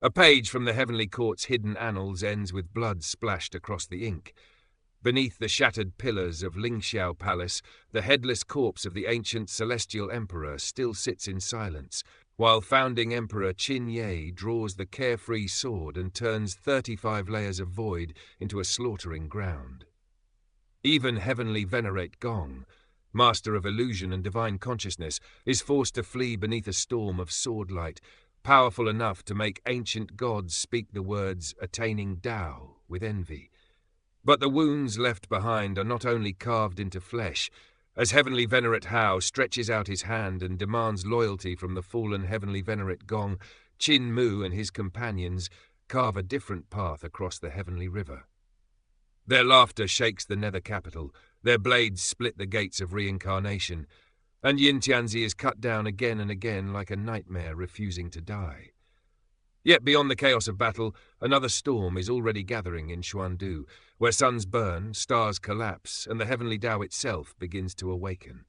A page from the Heavenly Court's hidden annals ends with blood splashed across the ink. Beneath the shattered pillars of Lingxiao Palace, the headless corpse of the ancient celestial emperor still sits in silence, while Founding Emperor Qin Ye draws the Carefree Sword and turns 35 layers of void into a slaughtering ground. Even Heavenly Venerate Gong, master of illusion and divine consciousness, is forced to flee beneath a storm of sword light, powerful enough to make ancient gods speak the words attaining Dao with envy. But the wounds left behind are not only carved into flesh. As Heavenly Venerate Hao stretches out his hand and demands loyalty from the fallen Heavenly Venerate Gong, Qin Mu and his companions carve a different path across the heavenly river. Their laughter shakes the Nether Capital, their blades split the gates of reincarnation, and Yin Tianzi is cut down again and again like a nightmare refusing to die. Yet beyond the chaos of battle, another storm is already gathering in Xuan, where suns burn, stars collapse, and the Heavenly Dao itself begins to awaken.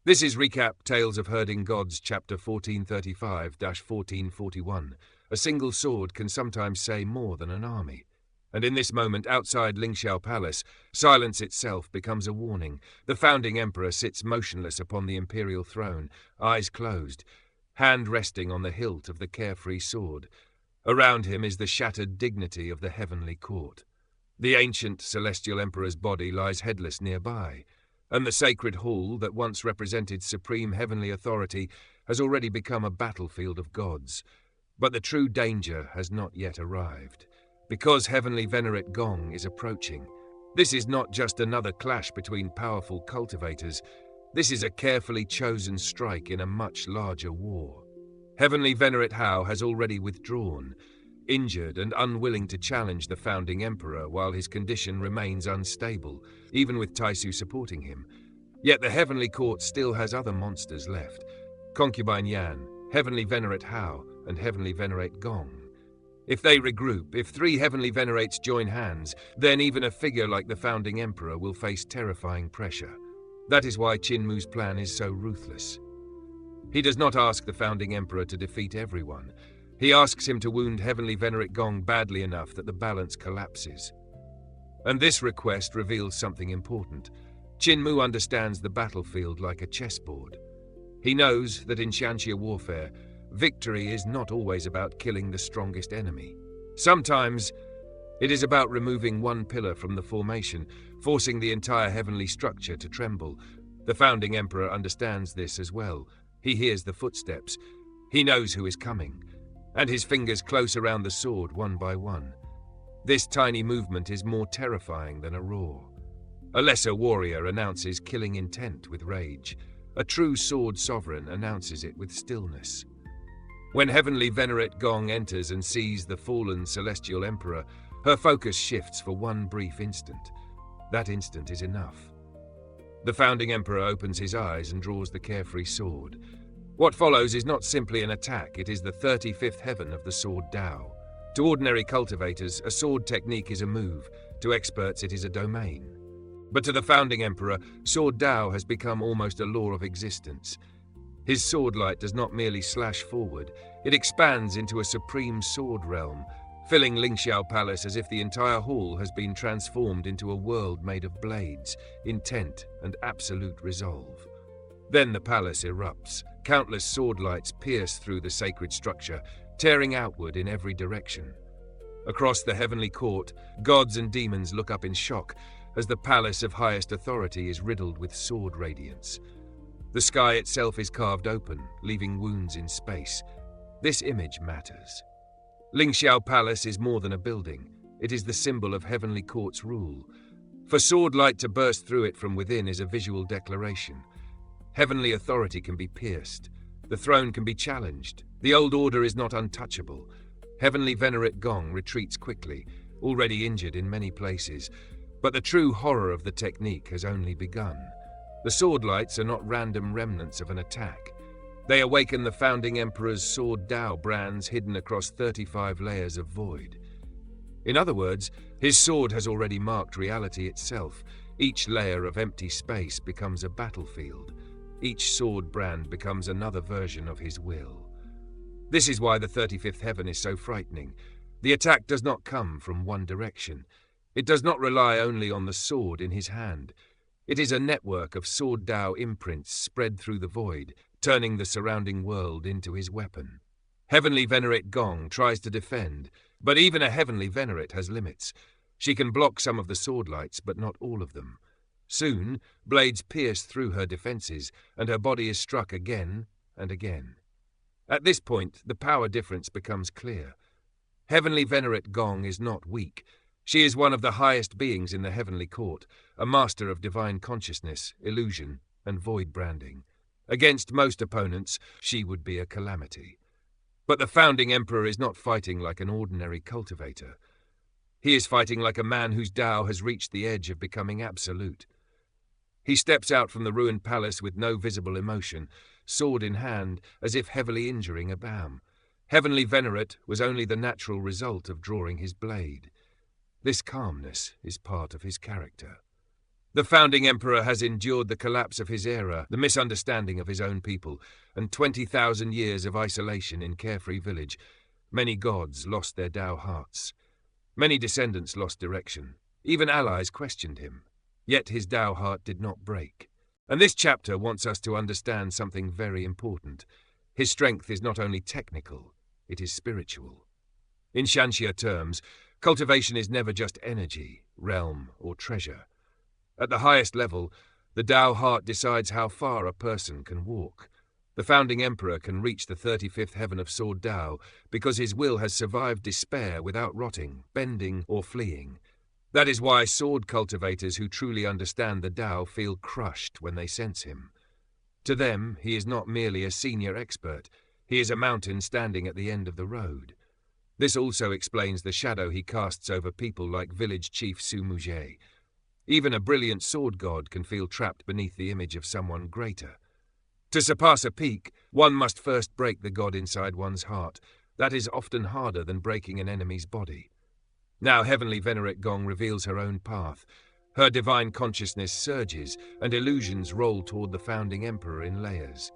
This is Recap Tales of Herding Gods, Chapter 1435-1441. A single sword can sometimes say more than an army. And in this moment, outside Lingxiao Palace, silence itself becomes a warning. The Founding Emperor sits motionless upon the imperial throne, eyes closed, hand resting on the hilt of the Carefree Sword. Around him is the shattered dignity of the Heavenly Court. The ancient celestial emperor's body lies headless nearby, and the sacred hall that once represented supreme heavenly authority has already become a battlefield of gods. But the true danger has not yet arrived, because Heavenly Venerate Gong is approaching. This is not just another clash between powerful cultivators. This is a carefully chosen strike in a much larger war. Heavenly Venerate Hao has already withdrawn, injured and unwilling to challenge the Founding Emperor while his condition remains unstable, even with Taisu supporting him. Yet the Heavenly Court still has other monsters left: Concubine Yan, Heavenly Venerate Hao, and Heavenly Venerate Gong. If they regroup, if 3 Heavenly Venerates join hands, then even a figure like the Founding Emperor will face terrifying pressure. That is why Qin Mu's plan is so ruthless. He does not ask the Founding Emperor to defeat everyone. He asks him to wound Heavenly Venerate Gong badly enough that the balance collapses. And this request reveals something important. Qin Mu understands the battlefield like a chessboard. He knows that in Xianxia warfare, victory is not always about killing the strongest enemy. Sometimes it is about removing one pillar from the formation, forcing the entire heavenly structure to tremble. The Founding Emperor understands this as well. He hears the footsteps. He knows who is coming, and his fingers close around the sword one by one. This tiny movement is more terrifying than a roar. A lesser warrior announces killing intent with rage. A true sword sovereign announces it with stillness. When Heavenly Venerate Gong enters and sees the fallen celestial emperor, her focus shifts for one brief instant. That instant is enough. The Founding Emperor opens his eyes and draws the Carefree Sword. What follows is not simply an attack, it is the 35th heaven of the Sword Dao. To ordinary cultivators, a sword technique is a move. To experts, it is a domain. But to the Founding Emperor, Sword Dao has become almost a law of existence. His sword light does not merely slash forward, it expands into a supreme sword realm, filling Lingxiao Palace as if the entire hall has been transformed into a world made of blades, intent, and absolute resolve. Then the palace erupts. Countless sword lights pierce through the sacred structure, tearing outward in every direction. Across the heavenly court, gods and demons look up in shock as the palace of highest authority is riddled with sword radiance. The sky itself is carved open, leaving wounds in space. This image matters. Lingxiao Palace is more than a building. It is the symbol of Heavenly Court's rule. For sword light to burst through it from within is a visual declaration. Heavenly authority can be pierced. The throne can be challenged. The old order is not untouchable. Heavenly Venerate Gong retreats quickly, already injured in many places. But the true horror of the technique has only begun. The sword lights are not random remnants of an attack. They awaken the Founding Emperor's Sword Dao brands hidden across 35 layers of void. In other words, his sword has already marked reality itself. Each layer of empty space becomes a battlefield. Each sword brand becomes another version of his will. This is why the 35th heaven is so frightening. The attack does not come from one direction. It does not rely only on the sword in his hand. It is a network of sword Dao imprints spread through the void, turning the surrounding world into his weapon. Heavenly Venerate Gong tries to defend, but even a Heavenly Venerate has limits. She can block some of the sword lights, but not all of them. Soon, blades pierce through her defenses, and her body is struck again and again. At this point, the power difference becomes clear. Heavenly Venerate Gong is not weak. She is one of the highest beings in the heavenly court, a master of divine consciousness, illusion, and void branding. Against most opponents, she would be a calamity. But the Founding Emperor is not fighting like an ordinary cultivator. He is fighting like a man whose Dao has reached the edge of becoming absolute. He steps out from the ruined palace with no visible emotion, sword in hand, as if heavily injuring a Bam. Heavenly Venerate was only the natural result of drawing his blade. This calmness is part of his character. The Founding Emperor has endured the collapse of his era, the misunderstanding of his own people, and 20,000 years of isolation in Carefree village. Many gods lost their Dao hearts. Many descendants lost direction. Even allies questioned him. Yet his Dao heart did not break. And this chapter wants us to understand something very important. His strength is not only technical, it is spiritual. In Shanxia terms, cultivation is never just energy, realm, or treasure. At the highest level, the Dao heart decides how far a person can walk. The Founding Emperor can reach the 35th heaven of Sword Dao because his will has survived despair without rotting, bending, or fleeing. That is why sword cultivators who truly understand the Dao feel crushed when they sense him. To them, he is not merely a senior expert, he is a mountain standing at the end of the road. This also explains the shadow he casts over people like village chief Su Muje. Even a brilliant sword god can feel trapped beneath the image of someone greater. To surpass a peak, one must first break the god inside one's heart. That is often harder than breaking an enemy's body. Now Heavenly Venerate Gong reveals her own path. Her divine consciousness surges, and illusions roll toward the Founding Emperor in layers.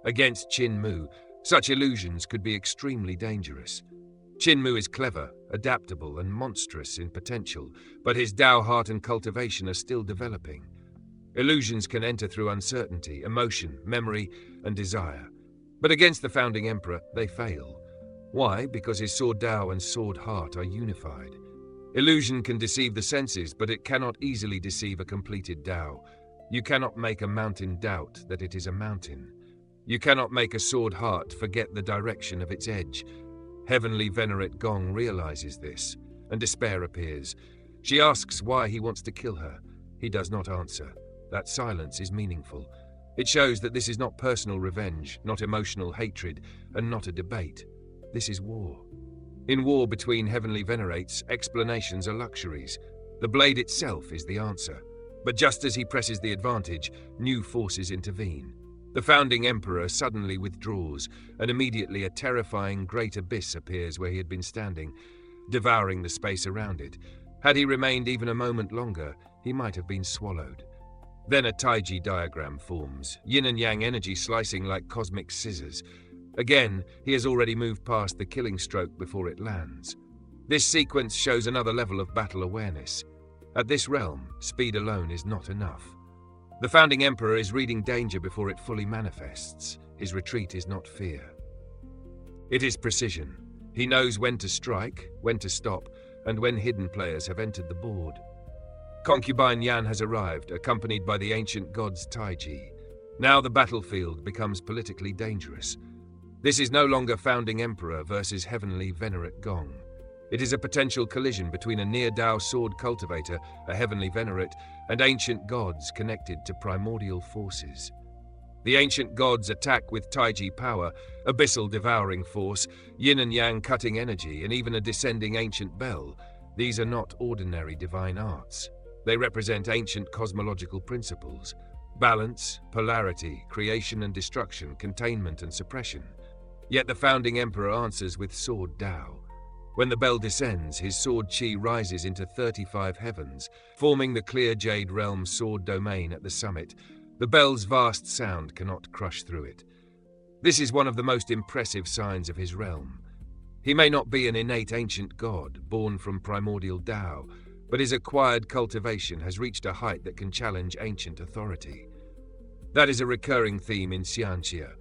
Against Qin Mu, such illusions could be extremely dangerous. Qin Mu is clever, adaptable, and monstrous in potential, but his Dao heart and cultivation are still developing. Illusions can enter through uncertainty, emotion, memory, and desire. But against the Founding Emperor, they fail. Why? Because his Sword Dao and Sword Heart are unified. Illusion can deceive the senses, but it cannot easily deceive a completed Dao. You cannot make a mountain doubt that it is a mountain. You cannot make a Sword Heart forget the direction of its edge. Heavenly Venerate Gong realizes this, and despair appears. She asks why he wants to kill her. He does not answer. That silence is meaningful. It shows that this is not personal revenge, not emotional hatred, and not a debate. This is war. In war between heavenly venerates, explanations are luxuries. The blade itself is the answer. But just as he presses the advantage, new forces intervene. The Founding Emperor suddenly withdraws, and immediately a terrifying great abyss appears where he had been standing, devouring the space around it. Had he remained even a moment longer, he might have been swallowed. Then a Taiji diagram forms, yin and yang energy slicing like cosmic scissors. Again, he has already moved past the killing stroke before it lands. This sequence shows another level of battle awareness. At this realm, speed alone is not enough. The Founding Emperor is reading danger before it fully manifests. His retreat is not fear. It is precision. He knows when to strike, when to stop, and when hidden players have entered the board. Concubine Yan has arrived, accompanied by the ancient gods Taiji. Now the battlefield becomes politically dangerous. This is no longer Founding Emperor versus Heavenly Venerate Gong. It is a potential collision between a near-Dao sword cultivator, a Heavenly Venerate, and ancient gods connected to primordial forces. The ancient gods attack with Taiji power, abyssal devouring force, yin and yang cutting energy, and even a descending ancient bell. These are not ordinary divine arts. They represent ancient cosmological principles: balance, polarity, creation and destruction, containment and suppression. Yet the Founding Emperor answers with Sword Dao. When the bell descends, his sword chi rises into 35 heavens, forming the clear jade realm sword domain at the summit. The bell's vast sound cannot crush through it. This is one of the most impressive signs of his realm. He may not be an innate ancient god, born from primordial Dao, but his acquired cultivation has reached a height that can challenge ancient authority. That is a recurring theme in Xianxia.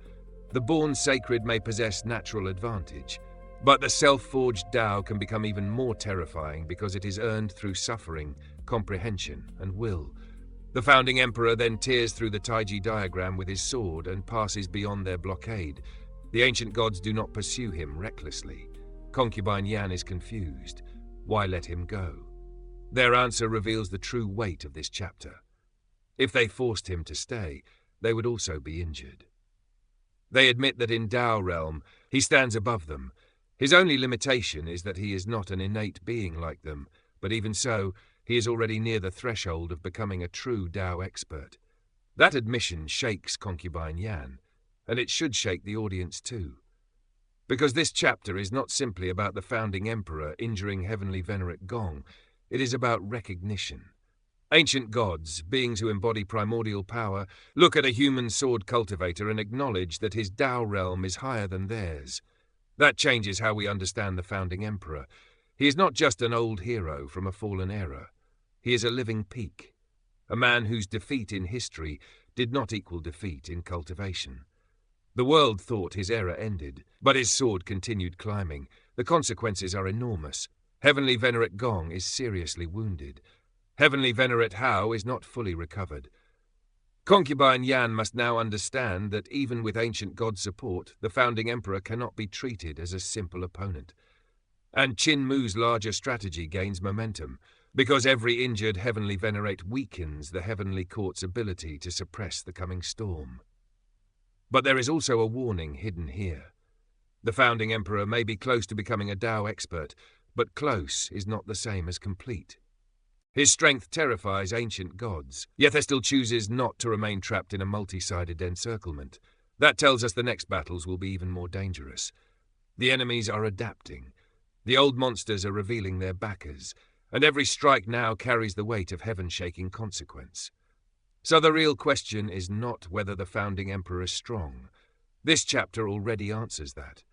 The born sacred may possess natural advantage, but the self-forged Dao can become even more terrifying because it is earned through suffering, comprehension, and will. The Founding Emperor then tears through the Taiji diagram with his sword and passes beyond their blockade. The ancient gods do not pursue him recklessly. Concubine Yan is confused. Why let him go? Their answer reveals the true weight of this chapter. If they forced him to stay, they would also be injured. They admit that in Dao realm, he stands above them. His only limitation is that he is not an innate being like them, but even so, he is already near the threshold of becoming a true Dao expert. That admission shakes Concubine Yan, and it should shake the audience too. Because this chapter is not simply about the Founding Emperor injuring Heavenly Venerate Gong, it is about recognition. Ancient gods, beings who embody primordial power, look at a human sword cultivator and acknowledge that his Dao realm is higher than theirs. That changes how we understand the Founding Emperor. He is not just an old hero from a fallen era. He is a living peak, a man whose defeat in history did not equal defeat in cultivation. The world thought his era ended, but his sword continued climbing. The consequences are enormous. Heavenly Venerate Gong is seriously wounded. Heavenly Venerate Hao is not fully recovered. Concubine Yan must now understand that even with ancient god support, the Founding Emperor cannot be treated as a simple opponent. And Qin Mu's larger strategy gains momentum, because every injured Heavenly Venerate weakens the Heavenly Court's ability to suppress the coming storm. But there is also a warning hidden here. The Founding Emperor may be close to becoming a Dao expert, but close is not the same as complete. His strength terrifies ancient gods, yet he still chooses not to remain trapped in a multi-sided encirclement. That tells us the next battles will be even more dangerous. The enemies are adapting. The old monsters are revealing their backers, and every strike now carries the weight of heaven-shaking consequence. So the real question is not whether the Founding Emperor is strong. This chapter already answers that.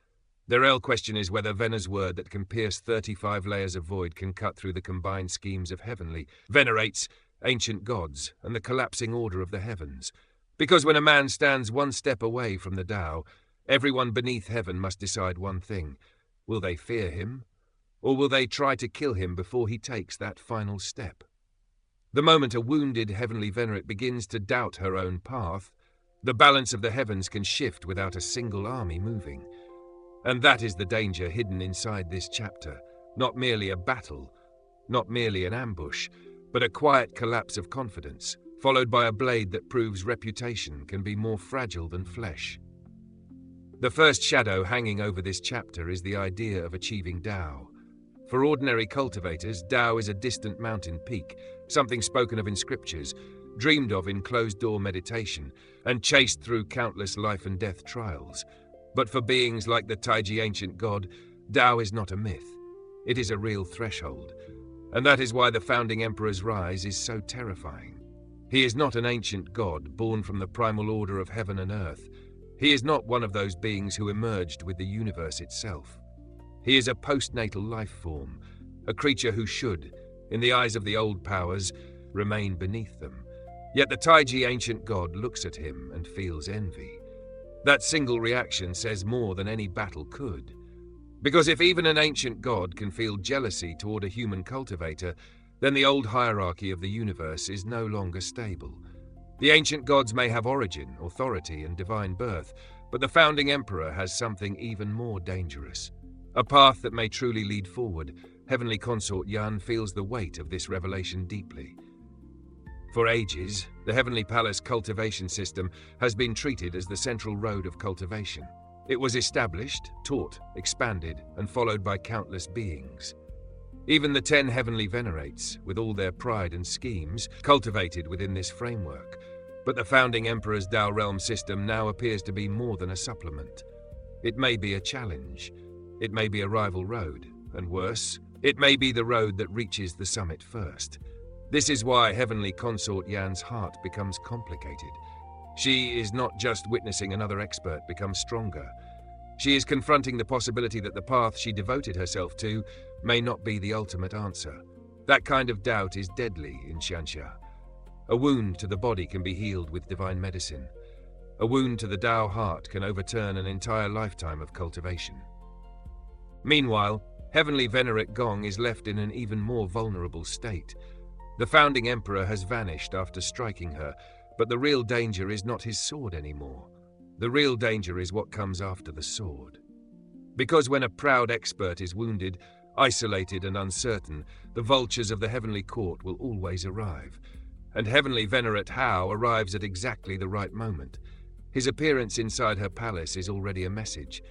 The real question is whether Vena's word that can pierce 35 layers of void can cut through the combined schemes of Heavenly Venerates, ancient gods, and the collapsing order of the heavens. Because when a man stands one step away from the Dao, everyone beneath heaven must decide one thing. Will they fear him, or will they try to kill him before he takes that final step? The moment a wounded Heavenly Venerate begins to doubt her own path, the balance of the heavens can shift without a single army moving. And that is the danger hidden inside this chapter. Not merely a battle, not merely an ambush, but a quiet collapse of confidence, followed by a blade that proves reputation can be more fragile than flesh. The first shadow hanging over this chapter is the idea of achieving Dao. For ordinary cultivators, Dao is a distant mountain peak, something spoken of in scriptures, dreamed of in closed-door meditation, and chased through countless life and death trials. But for beings like the Taiji ancient god, Dao is not a myth. It is a real threshold. And that is why the Founding Emperor's rise is so terrifying. He is not an ancient god born from the primal order of heaven and earth. He is not one of those beings who emerged with the universe itself. He is a postnatal life form, a creature who should, in the eyes of the old powers, remain beneath them. Yet the Taiji ancient god looks at him and feels envy. That single reaction says more than any battle could. Because if even an ancient god can feel jealousy toward a human cultivator, then the old hierarchy of the universe is no longer stable. The ancient gods may have origin, authority, and divine birth, but the Founding Emperor has something even more dangerous. A path that may truly lead forward. Heavenly Consort Yan feels the weight of this revelation deeply. For ages, the Heavenly Palace cultivation system has been treated as the central road of cultivation. It was established, taught, expanded, and followed by countless beings. Even the 10 Heavenly Venerates, with all their pride and schemes, cultivated within this framework. But the Founding Emperor's Dao realm system now appears to be more than a supplement. It may be a challenge. It may be a rival road, and worse, it may be the road that reaches the summit first. This is why Heavenly Consort Yan's heart becomes complicated. She is not just witnessing another expert become stronger. She is confronting the possibility that the path she devoted herself to may not be the ultimate answer. That kind of doubt is deadly in Xianxia. A wound to the body can be healed with divine medicine. A wound to the Dao heart can overturn an entire lifetime of cultivation. Meanwhile, Heavenly Venerate Gong is left in an even more vulnerable state. The Founding Emperor has vanished after striking her, but the real danger is not his sword anymore. The real danger is what comes after the sword. Because when a proud expert is wounded, isolated and uncertain, the vultures of the heavenly court will always arrive. And Heavenly Venerate Hao arrives at exactly the right moment. His appearance inside her palace is already a message.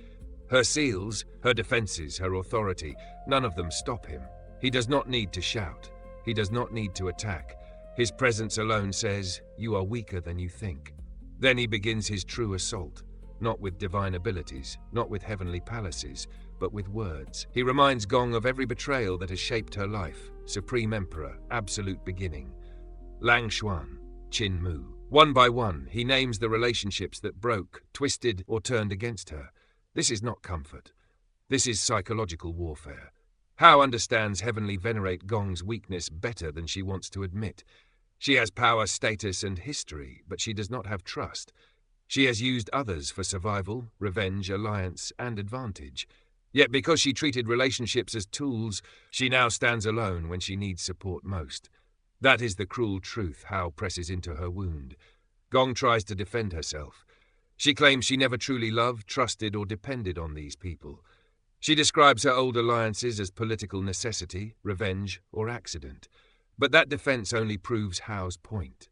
Her seals, her defenses, her authority, none of them stop him. He does not need to shout. He does not need to attack. His presence alone says, "You are weaker than you think." Then he begins his true assault, not with divine abilities, not with heavenly palaces, but with words. He reminds Gong of every betrayal that has shaped her life: Supreme Emperor, absolute beginning, Xuan, Qin Mu. One by one, he names the relationships that broke, twisted, or turned against her. This is not comfort. This is psychological warfare. Hao understands Heavenly Venerate Gong's weakness better than she wants to admit. She has power, status, and history, but she does not have trust. She has used others for survival, revenge, alliance, and advantage. Yet because she treated relationships as tools, she now stands alone when she needs support most. That is the cruel truth Hao presses into her wound. Gong tries to defend herself. She claims she never truly loved, trusted, or depended on these people. She describes her old alliances as political necessity, revenge, or accident. But that defense only proves Hao's point.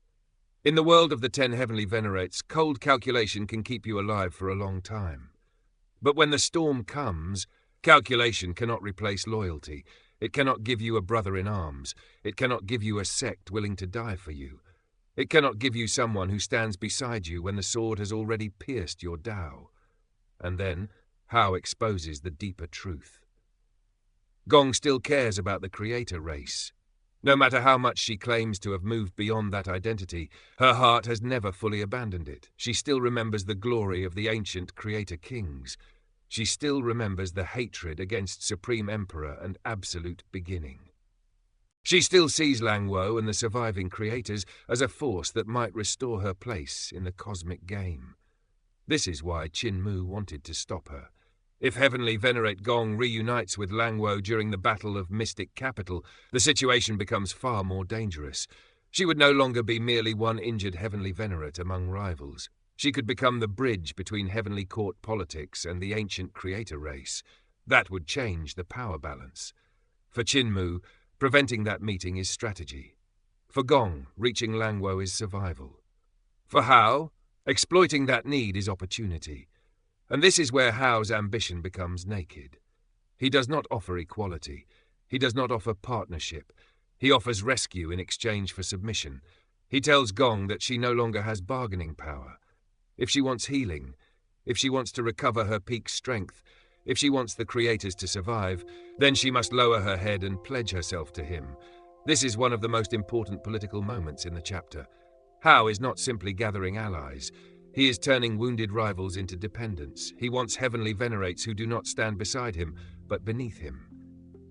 In the world of the 10 Heavenly Venerates, cold calculation can keep you alive for a long time. But when the storm comes, calculation cannot replace loyalty. It cannot give you a brother in arms. It cannot give you a sect willing to die for you. It cannot give you someone who stands beside you when the sword has already pierced your Dao. And then, Hao exposes the deeper truth. Gong still cares about the creator race. No matter how much she claims to have moved beyond that identity, her heart has never fully abandoned it. She still remembers the glory of the ancient creator kings. She still remembers the hatred against Supreme Emperor and absolute beginning. She still sees Langwo and the surviving creators as a force that might restore her place in the cosmic game. This is why Qin Mu wanted to stop her. If Heavenly Venerate Gong reunites with Langwo during the Battle of Nether Capital, the situation becomes far more dangerous. She would no longer be merely one injured Heavenly Venerate among rivals. She could become the bridge between Heavenly Court politics and the ancient creator race. That would change the power balance. For Qin Mu, preventing that meeting is strategy. For Gong, reaching Langwo is survival. For Hao, exploiting that need is opportunity. And this is where Hao's ambition becomes naked. He does not offer equality. He does not offer partnership. He offers rescue in exchange for submission. He tells Gong that she no longer has bargaining power. If she wants healing, if she wants to recover her peak strength, if she wants the creators to survive, then she must lower her head and pledge herself to him. This is one of the most important political moments in the chapter. Hao is not simply gathering allies. He is turning wounded rivals into dependents. He wants heavenly venerates who do not stand beside him, but beneath him.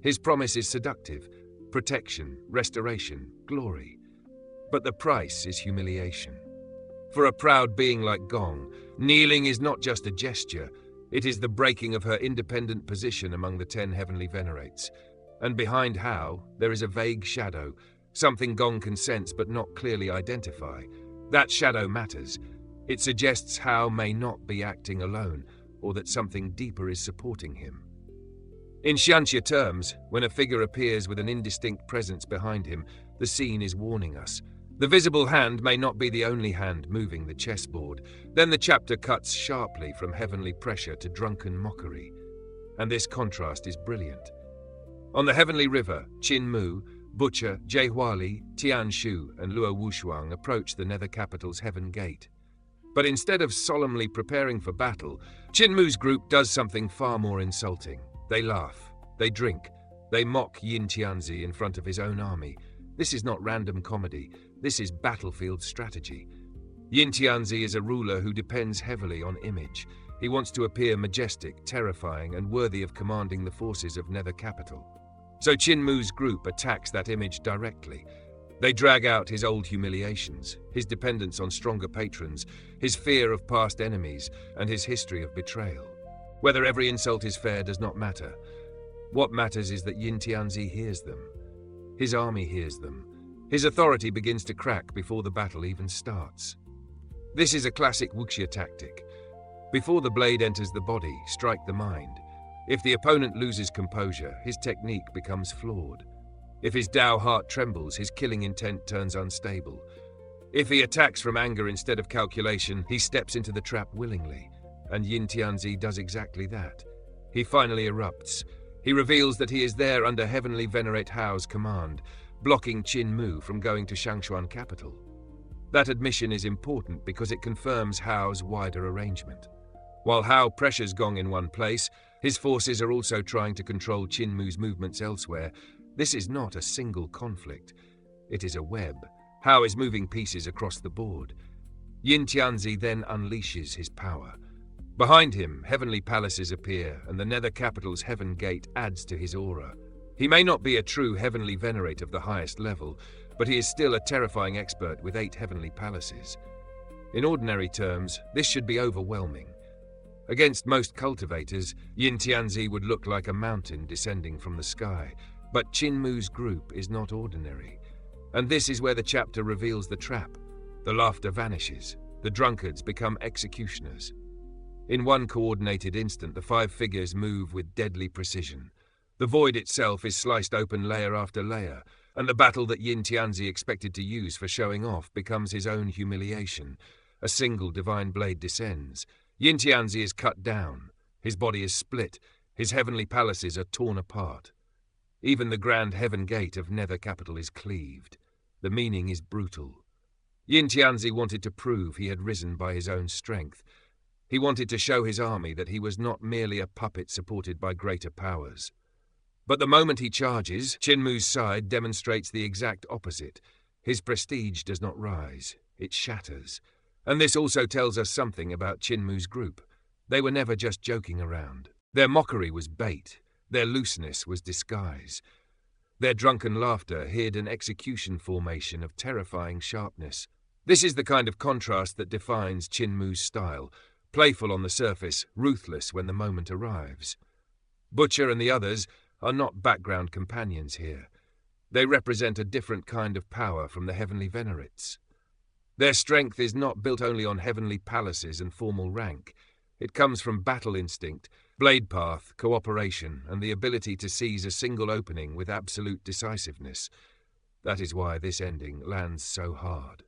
His promise is seductive: protection, restoration, glory. But the price is humiliation. For a proud being like Gong, kneeling is not just a gesture. It is the breaking of her independent position among the 10 heavenly venerates. And behind Hao, there is a vague shadow, something Gong can sense but not clearly identify. That shadow matters. It suggests Hao may not be acting alone, or that something deeper is supporting him. In Xianxia terms, when a figure appears with an indistinct presence behind him, the scene is warning us. The visible hand may not be the only hand moving the chessboard. Then the chapter cuts sharply from heavenly pressure to drunken mockery. And this contrast is brilliant. On the heavenly river, Qin Mu, Butcher, Jie Huali, Tian Shu, and Luo Wushuang approach the Nether Capital's heaven gate. But instead of solemnly preparing for battle, Qin Mu's group does something far more insulting. They laugh, they drink, they mock Yin Tianzi in front of his own army. This is not random comedy, this is battlefield strategy. Yin Tianzi is a ruler who depends heavily on image. He wants to appear majestic, terrifying, and worthy of commanding the forces of Nether Capital. So Qin Mu's group attacks that image directly. They drag out his old humiliations, his dependence on stronger patrons, his fear of past enemies, and his history of betrayal. Whether every insult is fair does not matter. What matters is that Yin Tianzi hears them. His army hears them. His authority begins to crack before the battle even starts. This is a classic wuxia tactic. Before the blade enters the body, strike the mind. If the opponent loses composure, his technique becomes flawed. If his Dao heart trembles, his killing intent turns unstable. If he attacks from anger instead of calculation, he steps into the trap willingly. And Yin Tianzi does exactly that. He finally erupts. He reveals that he is there under Heavenly Venerate Hao's command, blocking Qin Mu from going to Xuan Capital. That admission is important because it confirms Hao's wider arrangement. While Hao pressures Gong in one place, his forces are also trying to control Qin Mu's movements elsewhere. This is not a single conflict. It is a web. Hao is moving pieces across the board. Yin Tianzi then unleashes his power. Behind him, heavenly palaces appear, and the Nether Capital's Heaven Gate adds to his aura. He may not be a true Heavenly Venerate of the highest level, but he is still a terrifying expert with 8 heavenly palaces. In ordinary terms, this should be overwhelming. Against most cultivators, Yin Tianzi would look like a mountain descending from the sky, but Qin Mu's group is not ordinary. And this is where the chapter reveals the trap. The laughter vanishes. The drunkards become executioners. In one coordinated instant, the 5 figures move with deadly precision. The void itself is sliced open layer after layer, and the battle that Yin Tianzi expected to use for showing off becomes his own humiliation. A single divine blade descends. Yin Tianzi is cut down. His body is split. His heavenly palaces are torn apart. Even the grand heaven gate of Nether Capital is cleaved. The meaning is brutal. Yin Tianzi wanted to prove he had risen by his own strength. He wanted to show his army that he was not merely a puppet supported by greater powers. But the moment he charges, Qin Mu's side demonstrates the exact opposite. His prestige does not rise, it shatters. And this also tells us something about Qin Mu's group. They were never just joking around. Their mockery was bait. Their looseness was disguise. Their drunken laughter hid an execution formation of terrifying sharpness. This is the kind of contrast that defines Qin Mu's style. Playful on the surface, ruthless when the moment arrives. Butcher and the others are not background companions here. They represent a different kind of power from the Heavenly Venerates. Their strength is not built only on heavenly palaces and formal rank. It comes from battle instinct, blade path, cooperation, and the ability to seize a single opening with absolute decisiveness. That is why this ending lands so hard.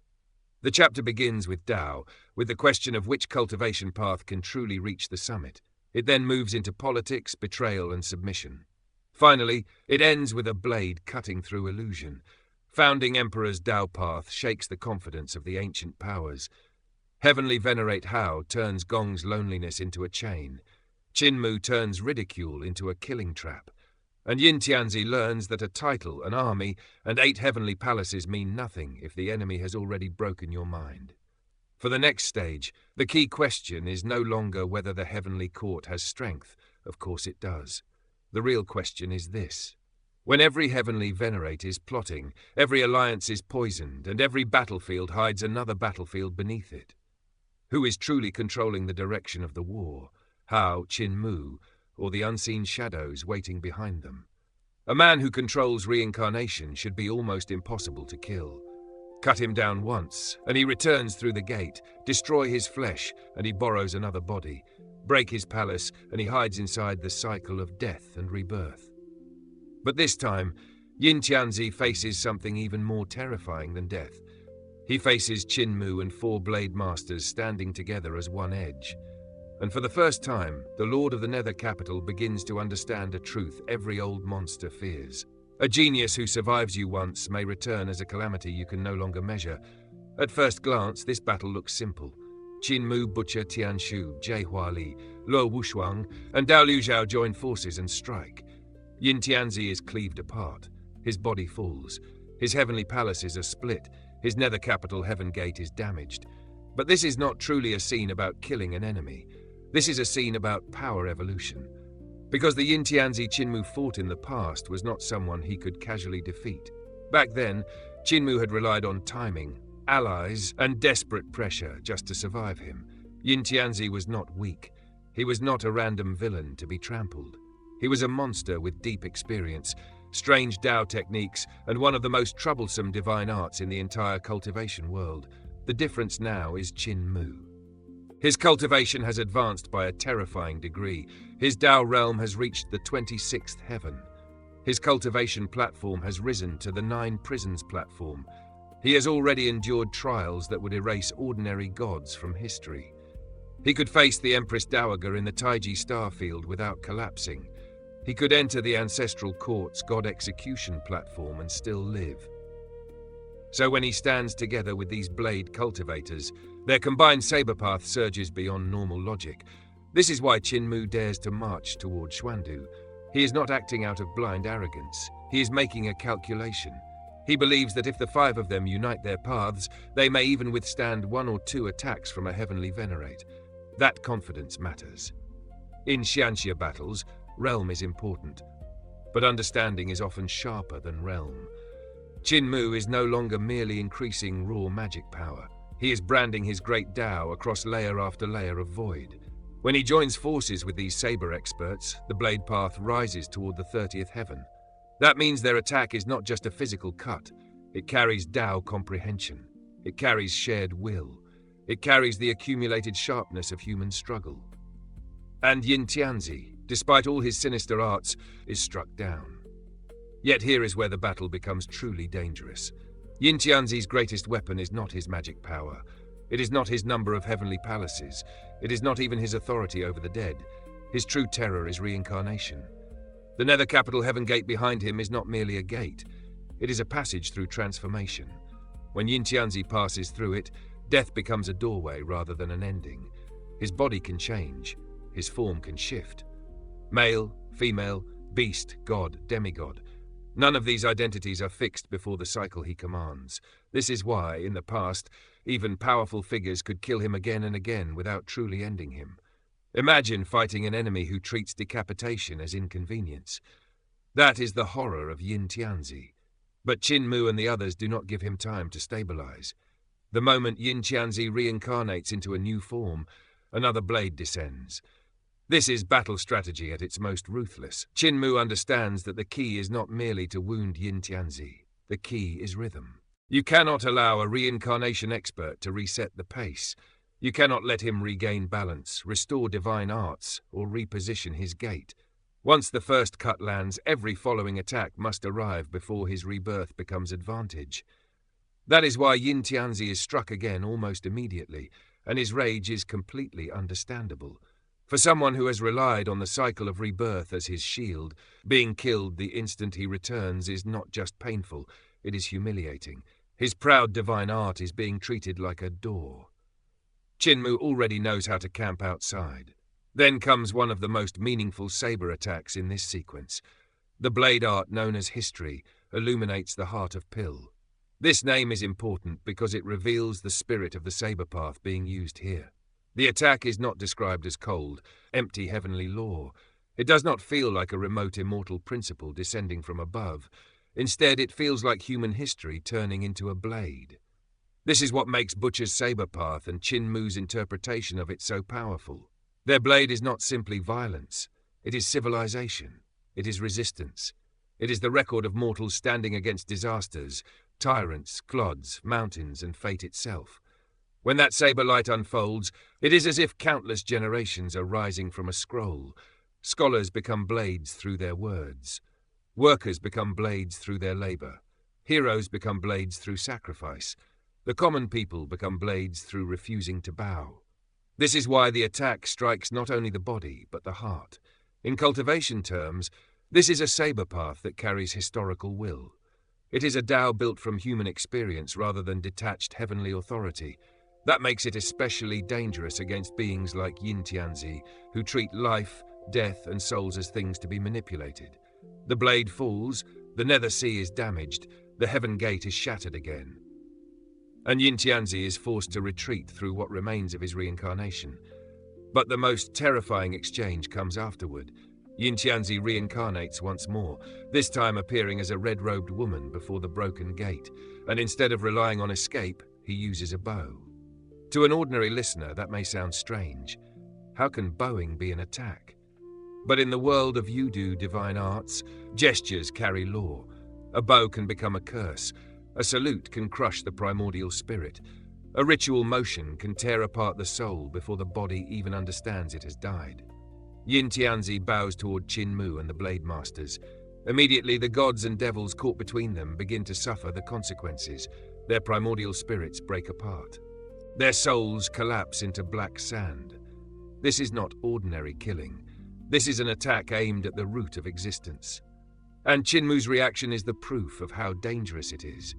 The chapter begins with Dao, with the question of which cultivation path can truly reach the summit. It then moves into politics, betrayal, and submission. Finally, it ends with a blade cutting through illusion. Founding Emperor's Dao path shakes the confidence of the ancient powers. Heavenly Venerate Hao turns Gong's loneliness into a chain. Qin Mu turns ridicule into a killing trap. And Yin Tianzi learns that a title, an army, and 8 heavenly palaces mean nothing if the enemy has already broken your mind. For the next stage, the key question is no longer whether the heavenly court has strength. Of course it does. The real question is this. When every heavenly venerate is plotting, every alliance is poisoned, and every battlefield hides another battlefield beneath it. Who is truly controlling the direction of the war? Hao, Qin Mu, or the unseen shadows waiting behind them? A man who controls reincarnation should be almost impossible to kill. Cut him down once, and he returns through the gate. Destroy his flesh, and he borrows another body. Break his palace, and he hides inside the cycle of death and rebirth. But this time, Yin Tianzi faces something even more terrifying than death. He faces Qin Mu and 4 blade masters standing together as one edge. And for the first time, the Lord of the Nether Capital begins to understand a truth every old monster fears. A genius who survives you once may return as a calamity you can no longer measure. At first glance, this battle looks simple. Qin Mu, Butcher, Tianshu, Jie Huali, Luo Wushuang, and Dao Liuzhao join forces and strike. Yin Tianzi is cleaved apart. His body falls. His heavenly palaces are split. His Nether Capital Heaven Gate is damaged. But this is not truly a scene about killing an enemy. This is a scene about power evolution. Because the Yin Tianzi Qin Mu fought in the past was not someone he could casually defeat. Back then, Qin Mu had relied on timing, allies, and desperate pressure just to survive him. Yin Tianzi was not weak. He was not a random villain to be trampled. He was a monster with deep experience, strange Dao techniques, and one of the most troublesome divine arts in the entire cultivation world. The difference now is Qin Mu. His cultivation has advanced by a terrifying degree. His Dao realm has reached the 26th heaven. His cultivation platform has risen to the 9 prisons platform. He has already endured trials that would erase ordinary gods from history. He could face the Empress Dowager in the Taiji Starfield without collapsing. He could enter the Ancestral Court's God Execution platform and still live. So when he stands together with these blade cultivators, their combined saber path surges beyond normal logic. This is why Qin Mu dares to march toward Xuandu. He is not acting out of blind arrogance. He is making a calculation. He believes that if the 5 of them unite their paths, they may even withstand 1 or 2 attacks from a Heavenly Venerate. That confidence matters. In Xianxia battles, realm is important, but understanding is often sharper than realm. Qin Mu is no longer merely increasing raw magic power. He is branding his great Dao across layer after layer of void. When he joins forces with these saber experts, the blade path rises toward the 30th heaven. That means their attack is not just a physical cut. It carries Dao comprehension. It carries shared will. It carries the accumulated sharpness of human struggle. And Yin Tianzi, despite all his sinister arts, is struck down. Yet here is where the battle becomes truly dangerous. Yin Tianzi's greatest weapon is not his magic power. It is not his number of heavenly palaces. It is not even his authority over the dead. His true terror is reincarnation. The Nether Capital Heaven Gate behind him is not merely a gate. It is a passage through transformation. When Yin Tianzi passes through it, death becomes a doorway rather than an ending. His body can change. His form can shift. Male, female, beast, god, demigod. None of these identities are fixed before the cycle he commands. This is why, in the past, even powerful figures could kill him again and again without truly ending him. Imagine fighting an enemy who treats decapitation as inconvenience. That is the horror of Yin Tianzi. But Qin Mu and the others do not give him time to stabilize. The moment Yin Tianzi reincarnates into a new form, another blade descends. This is battle strategy at its most ruthless. Qin Mu understands that the key is not merely to wound Yin Tianzi. The key is rhythm. You cannot allow a reincarnation expert to reset the pace. You cannot let him regain balance, restore divine arts, or reposition his gate. Once the first cut lands, every following attack must arrive before his rebirth becomes advantage. That is why Yin Tianzi is struck again almost immediately, and his rage is completely understandable. For someone who has relied on the cycle of rebirth as his shield, being killed the instant he returns is not just painful, it is humiliating. His proud divine art is being treated like a door. Qin Mu already knows how to camp outside. Then comes one of the most meaningful saber attacks in this sequence. The blade art known as history illuminates the heart of Pill. This name is important because it reveals the spirit of the saber path being used here. The attack is not described as cold, empty heavenly law. It does not feel like a remote immortal principle descending from above. Instead, it feels like human history turning into a blade. This is what makes Butcher's saber path and Qin Mu's interpretation of it so powerful. Their blade is not simply violence. It is civilization. It is resistance. It is the record of mortals standing against disasters, tyrants, clods, mountains, and fate itself. When that saber light unfolds, it is as if countless generations are rising from a scroll. Scholars become blades through their words. Workers become blades through their labor. Heroes become blades through sacrifice. The common people become blades through refusing to bow. This is why the attack strikes not only the body, but the heart. In cultivation terms, this is a saber path that carries historical will. It is a Dao built from human experience rather than detached heavenly authority. That makes it especially dangerous against beings like Yin Tianzi, who treat life, death, and souls as things to be manipulated. The blade falls, the nether sea is damaged, the heaven gate is shattered again. and Yin Tianzi is forced to retreat through what remains of his reincarnation. But the most terrifying exchange comes afterward. Yin Tianzi reincarnates once more, this time appearing as a red-robed woman before the broken gate, and instead of relying on escape, he uses a bow. To an ordinary listener, that may sound strange. How can bowing be an attack? But in the world of Yudu divine arts, gestures carry law. A bow can become a curse. A salute can crush the primordial spirit. A ritual motion can tear apart the soul before the body even understands it has died. Yin Tianzi bows toward Qin Mu and the Blade Masters. Immediately, the gods and devils caught between them begin to suffer the consequences. Their primordial spirits break apart. Their souls collapse into black sand. This is not ordinary killing. This is an attack aimed at the root of existence. And Qin Mu's reaction is the proof of how dangerous it is.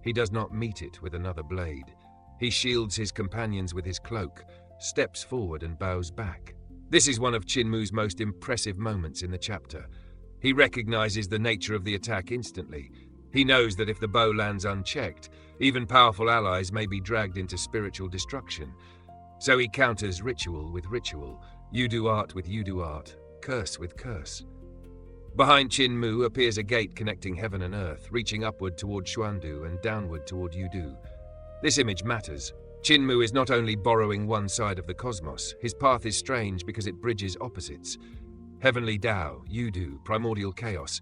He does not meet it with another blade. He shields his companions with his cloak, steps forward and bows back. This is one of Qin Mu's most impressive moments in the chapter. He recognizes the nature of the attack instantly. He knows that if the bow lands unchecked, even powerful allies may be dragged into spiritual destruction. So he counters ritual with ritual, Yudu art with Yudu art, curse with curse. Behind Qin Mu appears a gate connecting heaven and earth, reaching upward toward Xuan and downward toward Yudu. This image matters. Qin Mu is not only borrowing one side of the cosmos, his path is strange because it bridges opposites. Heavenly Dao, Yudu, primordial chaos.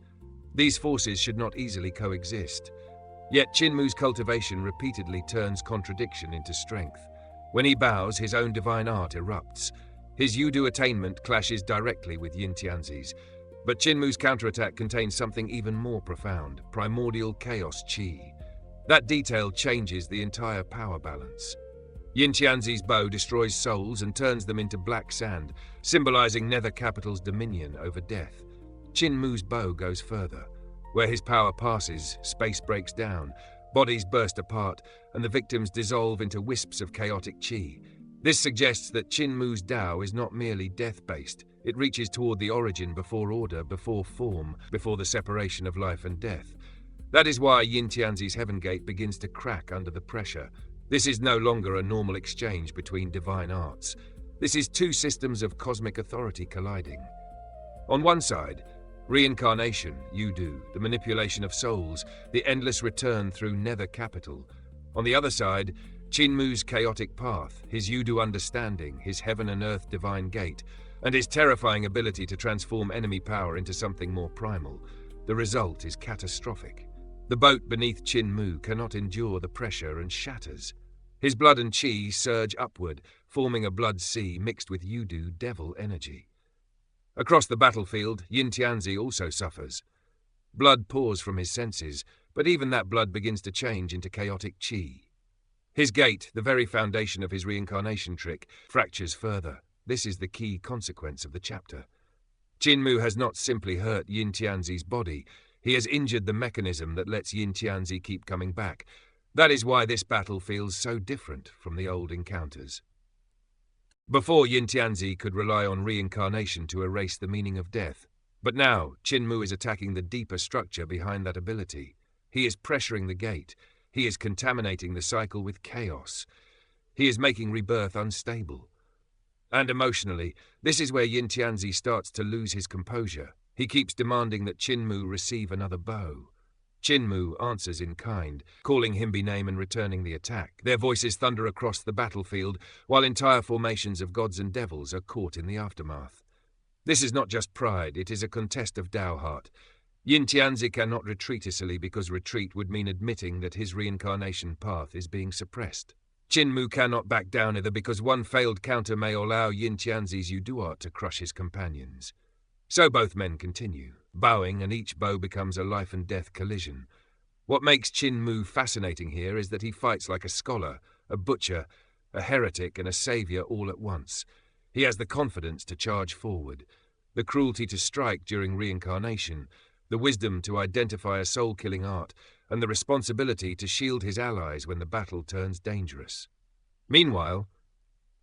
These forces should not easily coexist. Yet Qin Mu's cultivation repeatedly turns contradiction into strength. When he bows, his own divine art erupts. His Yudu attainment clashes directly with Yin Tianzi's. But Qin Mu's counterattack contains something even more profound, primordial chaos qi. That detail changes the entire power balance. Yin Tianzi's bow destroys souls and turns them into black sand, symbolizing Nether Capital's dominion over death. Qin Mu's bow goes further. Where his power passes, space breaks down, bodies burst apart, and the victims dissolve into wisps of chaotic qi. This suggests that Qin Mu's Dao is not merely death-based. It reaches toward the origin before order, before form, before the separation of life and death. That is why Yin Tianzi's Heaven Gate begins to crack under the pressure. This is no longer a normal exchange between divine arts. This is two systems of cosmic authority colliding. On one side, reincarnation, Yudu, the manipulation of souls, the endless return through Nether Capital. On the other side, Qin Mu's chaotic path, his Yudu understanding, his heaven and earth divine gate, and his terrifying ability to transform enemy power into something more primal. The result is catastrophic. The boat beneath Qin Mu cannot endure the pressure and shatters. His blood and qi surge upward, forming a blood sea mixed with Yudu devil energy. Across the battlefield, Yin Tianzi also suffers. Blood pours from his senses, but even that blood begins to change into chaotic qi. His gate, the very foundation of his reincarnation trick, fractures further. This is the key consequence of the chapter. Qin Mu has not simply hurt Yin Tianzi's body, he has injured the mechanism that lets Yin Tianzi keep coming back. That is why this battle feels so different from the old encounters. Before, Yin Tianzi could rely on reincarnation to erase the meaning of death. But now, Qin Mu is attacking the deeper structure behind that ability. He is pressuring the gate. He is contaminating the cycle with chaos. He is making rebirth unstable. And emotionally, this is where Yin Tianzi starts to lose his composure. He keeps demanding that Qin Mu receive another bow. Qin Mu answers in kind, calling him by name and returning the attack. Their voices thunder across the battlefield, while entire formations of gods and devils are caught in the aftermath. This is not just pride, it is a contest of Dao heart. Yin Tianzi cannot retreat easily because retreat would mean admitting that his reincarnation path is being suppressed. Qin Mu cannot back down either because one failed counter may allow Yin Tianzi's Yudu art to crush his companions. So both men continue, bowing, and each bow becomes a life and death collision. What makes Qin Mu fascinating here is that he fights like a scholar, a butcher, a heretic, and a savior all at once. He has the confidence to charge forward, the cruelty to strike during reincarnation, the wisdom to identify a soul-killing art, and the responsibility to shield his allies when the battle turns dangerous. Meanwhile,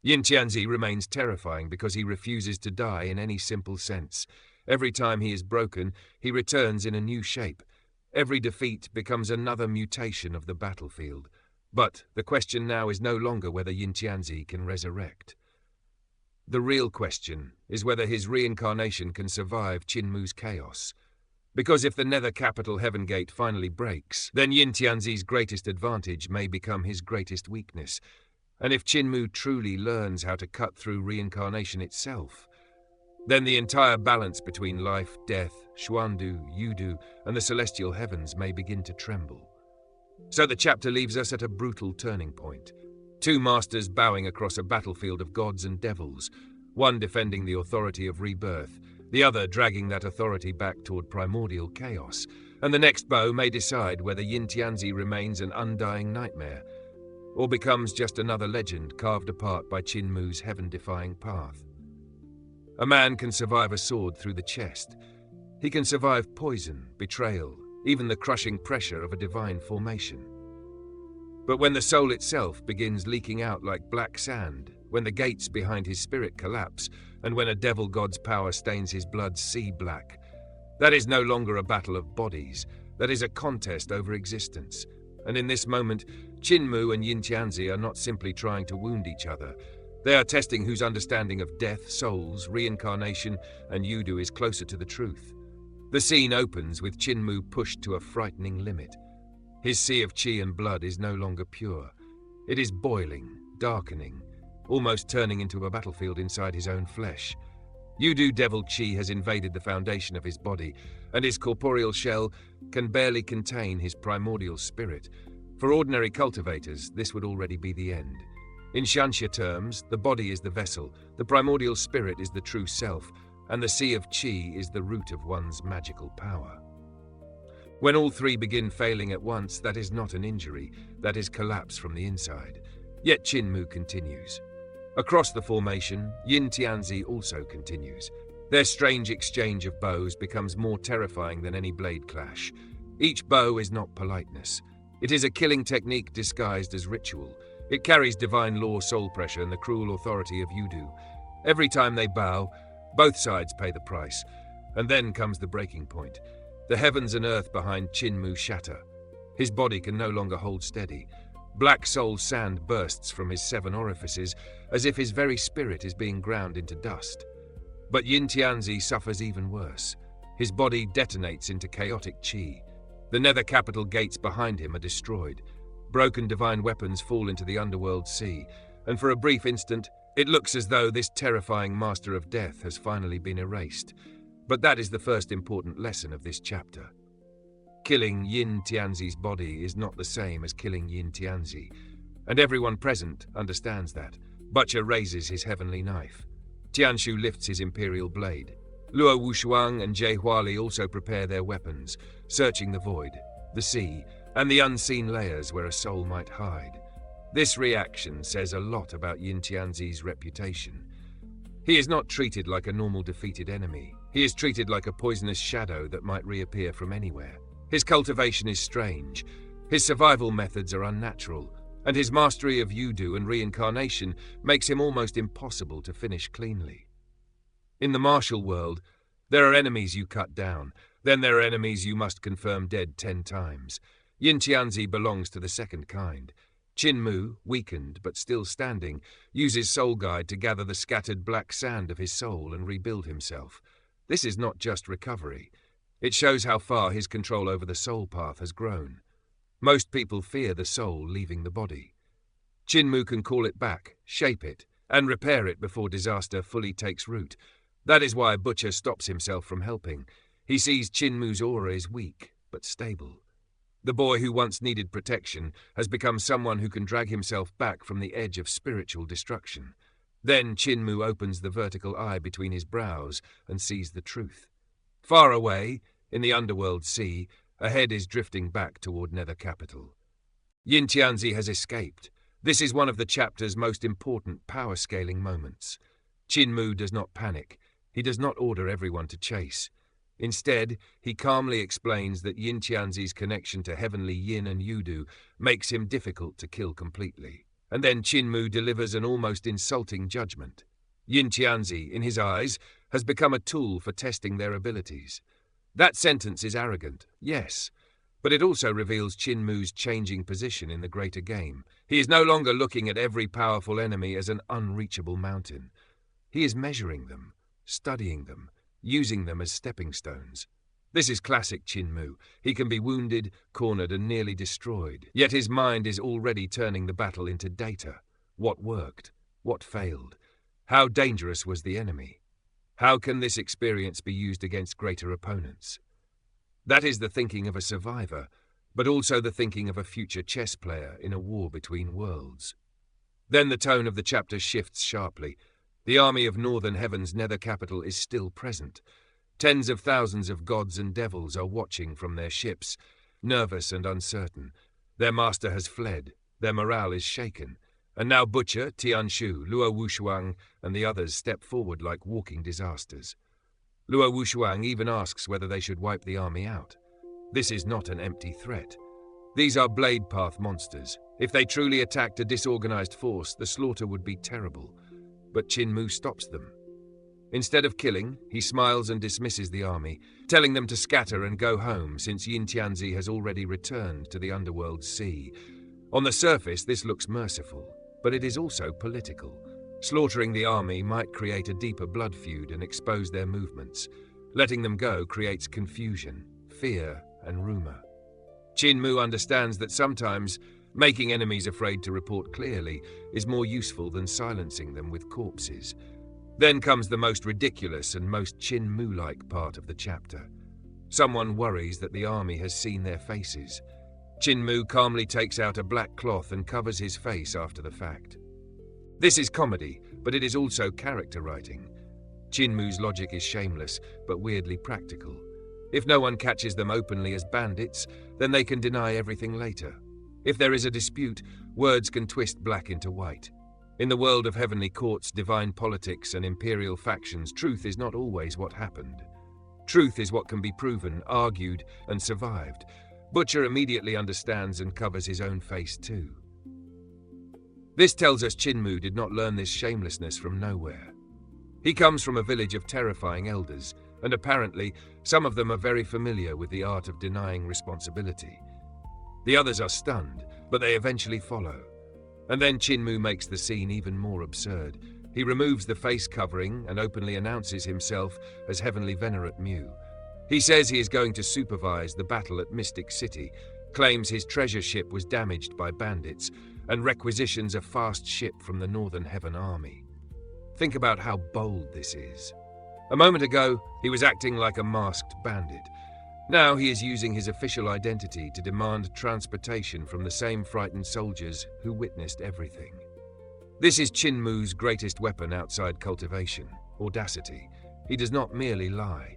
Yin Tianzi remains terrifying because he refuses to die in any simple sense. Every time he is broken, he returns in a new shape. Every defeat becomes another mutation of the battlefield. But the question now is no longer whether Yin Tianzi can resurrect. The real question is whether his reincarnation can survive Qin Mu's chaos. Because if the Nether Capital Heaven Gate finally breaks, then Yin Tianzi's greatest advantage may become his greatest weakness. And if Qin Mu truly learns how to cut through reincarnation itself, then the entire balance between life, death, Xuandu, Yudu, and the celestial heavens may begin to tremble. So the chapter leaves us at a brutal turning point. Two masters bowing across a battlefield of gods and devils, one defending the authority of rebirth, the other dragging that authority back toward primordial chaos, and the next bow may decide whether Yin Tianzi remains an undying nightmare, or becomes just another legend carved apart by Qin Mu's heaven-defying path. A man can survive a sword through the chest. He can survive poison, betrayal, even the crushing pressure of a divine formation. But when the soul itself begins leaking out like black sand, when the gates behind his spirit collapse, and when a devil god's power stains his blood sea black, that is no longer a battle of bodies, that is a contest over existence. And in this moment, Qin Mu and Yin Tianzi are not simply trying to wound each other. They are testing whose understanding of death, souls, reincarnation, and Yudu is closer to the truth. The scene opens with Qin Mu pushed to a frightening limit. His sea of qi and blood is no longer pure. It is boiling, darkening, almost turning into a battlefield inside his own flesh. Yudu devil qi has invaded the foundation of his body, and his corporeal shell can barely contain his primordial spirit. For ordinary cultivators, this would already be the end. In Xianxia terms, the body is the vessel, the primordial spirit is the true self, and the sea of qi is the root of one's magical power. When all three begin failing at once, that is not an injury, that is collapse from the inside. Yet Qin Mu continues. Across the formation, Yin Tianzi also continues. Their strange exchange of bows becomes more terrifying than any blade clash. Each bow is not politeness. It is a killing technique disguised as ritual. It carries divine law, soul pressure, and the cruel authority of Yudu. Every time they bow, both sides pay the price. And then comes the breaking point. The heavens and earth behind Qin Mu shatter. His body can no longer hold steady. Black soul sand bursts from his 7 orifices, as if his very spirit is being ground into dust. But Yin Tianzi suffers even worse. His body detonates into chaotic qi. The Nether Capital gates behind him are destroyed. Broken divine weapons fall into the underworld sea, and for a brief instant, it looks as though this terrifying master of death has finally been erased. But that is the first important lesson of this chapter. Killing Yin Tianzi's body is not the same as killing Yin Tianzi, and everyone present understands that. Butcher raises his heavenly knife. Tianshu lifts his imperial blade. Luo Wushuang and Jie Huali also prepare their weapons, searching the void, the sea, and the unseen layers where a soul might hide. This reaction says a lot about Yin Tianzi's reputation. He is not treated like a normal defeated enemy. He is treated like a poisonous shadow that might reappear from anywhere. His cultivation is strange, his survival methods are unnatural, and his mastery of Yudu and reincarnation makes him almost impossible to finish cleanly. In the martial world, there are enemies you cut down, then there are enemies you must confirm dead 10 times. Yin Tianzi belongs to the second kind. Qin Mu, weakened but still standing, uses Soul Guide to gather the scattered black sand of his soul and rebuild himself. This is not just recovery. It shows how far his control over the soul path has grown. Most people fear the soul leaving the body. Qin Mu can call it back, shape it, and repair it before disaster fully takes root. That is why Butcher stops himself from helping. He sees Qin Mu's aura is weak, but stable. The boy who once needed protection has become someone who can drag himself back from the edge of spiritual destruction. Then Qin Mu opens the vertical eye between his brows and sees the truth. Far away, in the underworld sea, a head is drifting back toward Nether Capital. Yin Tianzi has escaped. This is one of the chapter's most important power-scaling moments. Qin Mu does not panic. He does not order everyone to chase. Instead, he calmly explains that Yin Tianzi's connection to heavenly yin and yudu makes him difficult to kill completely. And then Qin Mu delivers an almost insulting judgment. Yin Tianzi, in his eyes, has become a tool for testing their abilities. That sentence is arrogant, yes, But it also reveals Qin Mu's changing position in the greater game. He is no longer looking at every powerful enemy as an unreachable mountain. He is measuring them, studying them, using them as stepping stones. This is classic Qin Mu. He can be wounded, cornered, and nearly destroyed, yet his mind is already turning the battle into data. What worked? What failed? How dangerous was the enemy? How can this experience be used against greater opponents? That is the thinking of a survivor, but also the thinking of a future chess player in a war between worlds. Then the tone of the chapter shifts sharply. The army of Northern Heaven's Nether Capital is still present. Tens of thousands of gods and devils are watching from their ships, nervous and uncertain. Their master has fled, their morale is shaken, and now Butcher, Tianshu, Luo Wushuang, and the others step forward like walking disasters. Luo Wushuang even asks whether they should wipe the army out. This is not an empty threat. These are blade path monsters. If they truly attacked a disorganized force, the slaughter would be terrible. But Qin Mu stops them. Instead of killing, he smiles and dismisses the army, telling them to scatter and go home since Yin Tianzi has already returned to the underworld sea. On the surface, this looks merciful, but it is also political. Slaughtering the army might create a deeper blood feud and expose their movements. Letting them go creates confusion, fear, and rumor. Qin Mu understands that sometimes making enemies afraid to report clearly is more useful than silencing them with corpses. Then comes the most ridiculous and most Qin Mu-like part of the chapter. Someone worries that the army has seen their faces. Qin Mu calmly takes out a black cloth and covers his face after the fact. This is comedy, but it is also character writing. Qin Mu's logic is shameless, but weirdly practical. If no one catches them openly as bandits, then they can deny everything later. If there is a dispute, words can twist black into white. In the world of heavenly courts, divine politics, and imperial factions, truth is not always what happened. Truth is what can be proven, argued, and survived. Butcher immediately understands and covers his own face too. This tells us Qin Mu did not learn this shamelessness from nowhere. He comes from a village of terrifying elders, and apparently some of them are very familiar with the art of denying responsibility. The others are stunned, but they eventually follow. And then Qin Mu makes the scene even more absurd. He removes the face covering and openly announces himself as Heavenly Venerate Mu. He says he is going to supervise the battle at Mystic City, claims his treasure ship was damaged by bandits, and requisitions a fast ship from the Northern Heaven Army. Think about how bold this is. A moment ago, he was acting like a masked bandit. Now he is using his official identity to demand transportation from the same frightened soldiers who witnessed everything. This is Qin Mu's greatest weapon outside cultivation, audacity. He does not merely lie.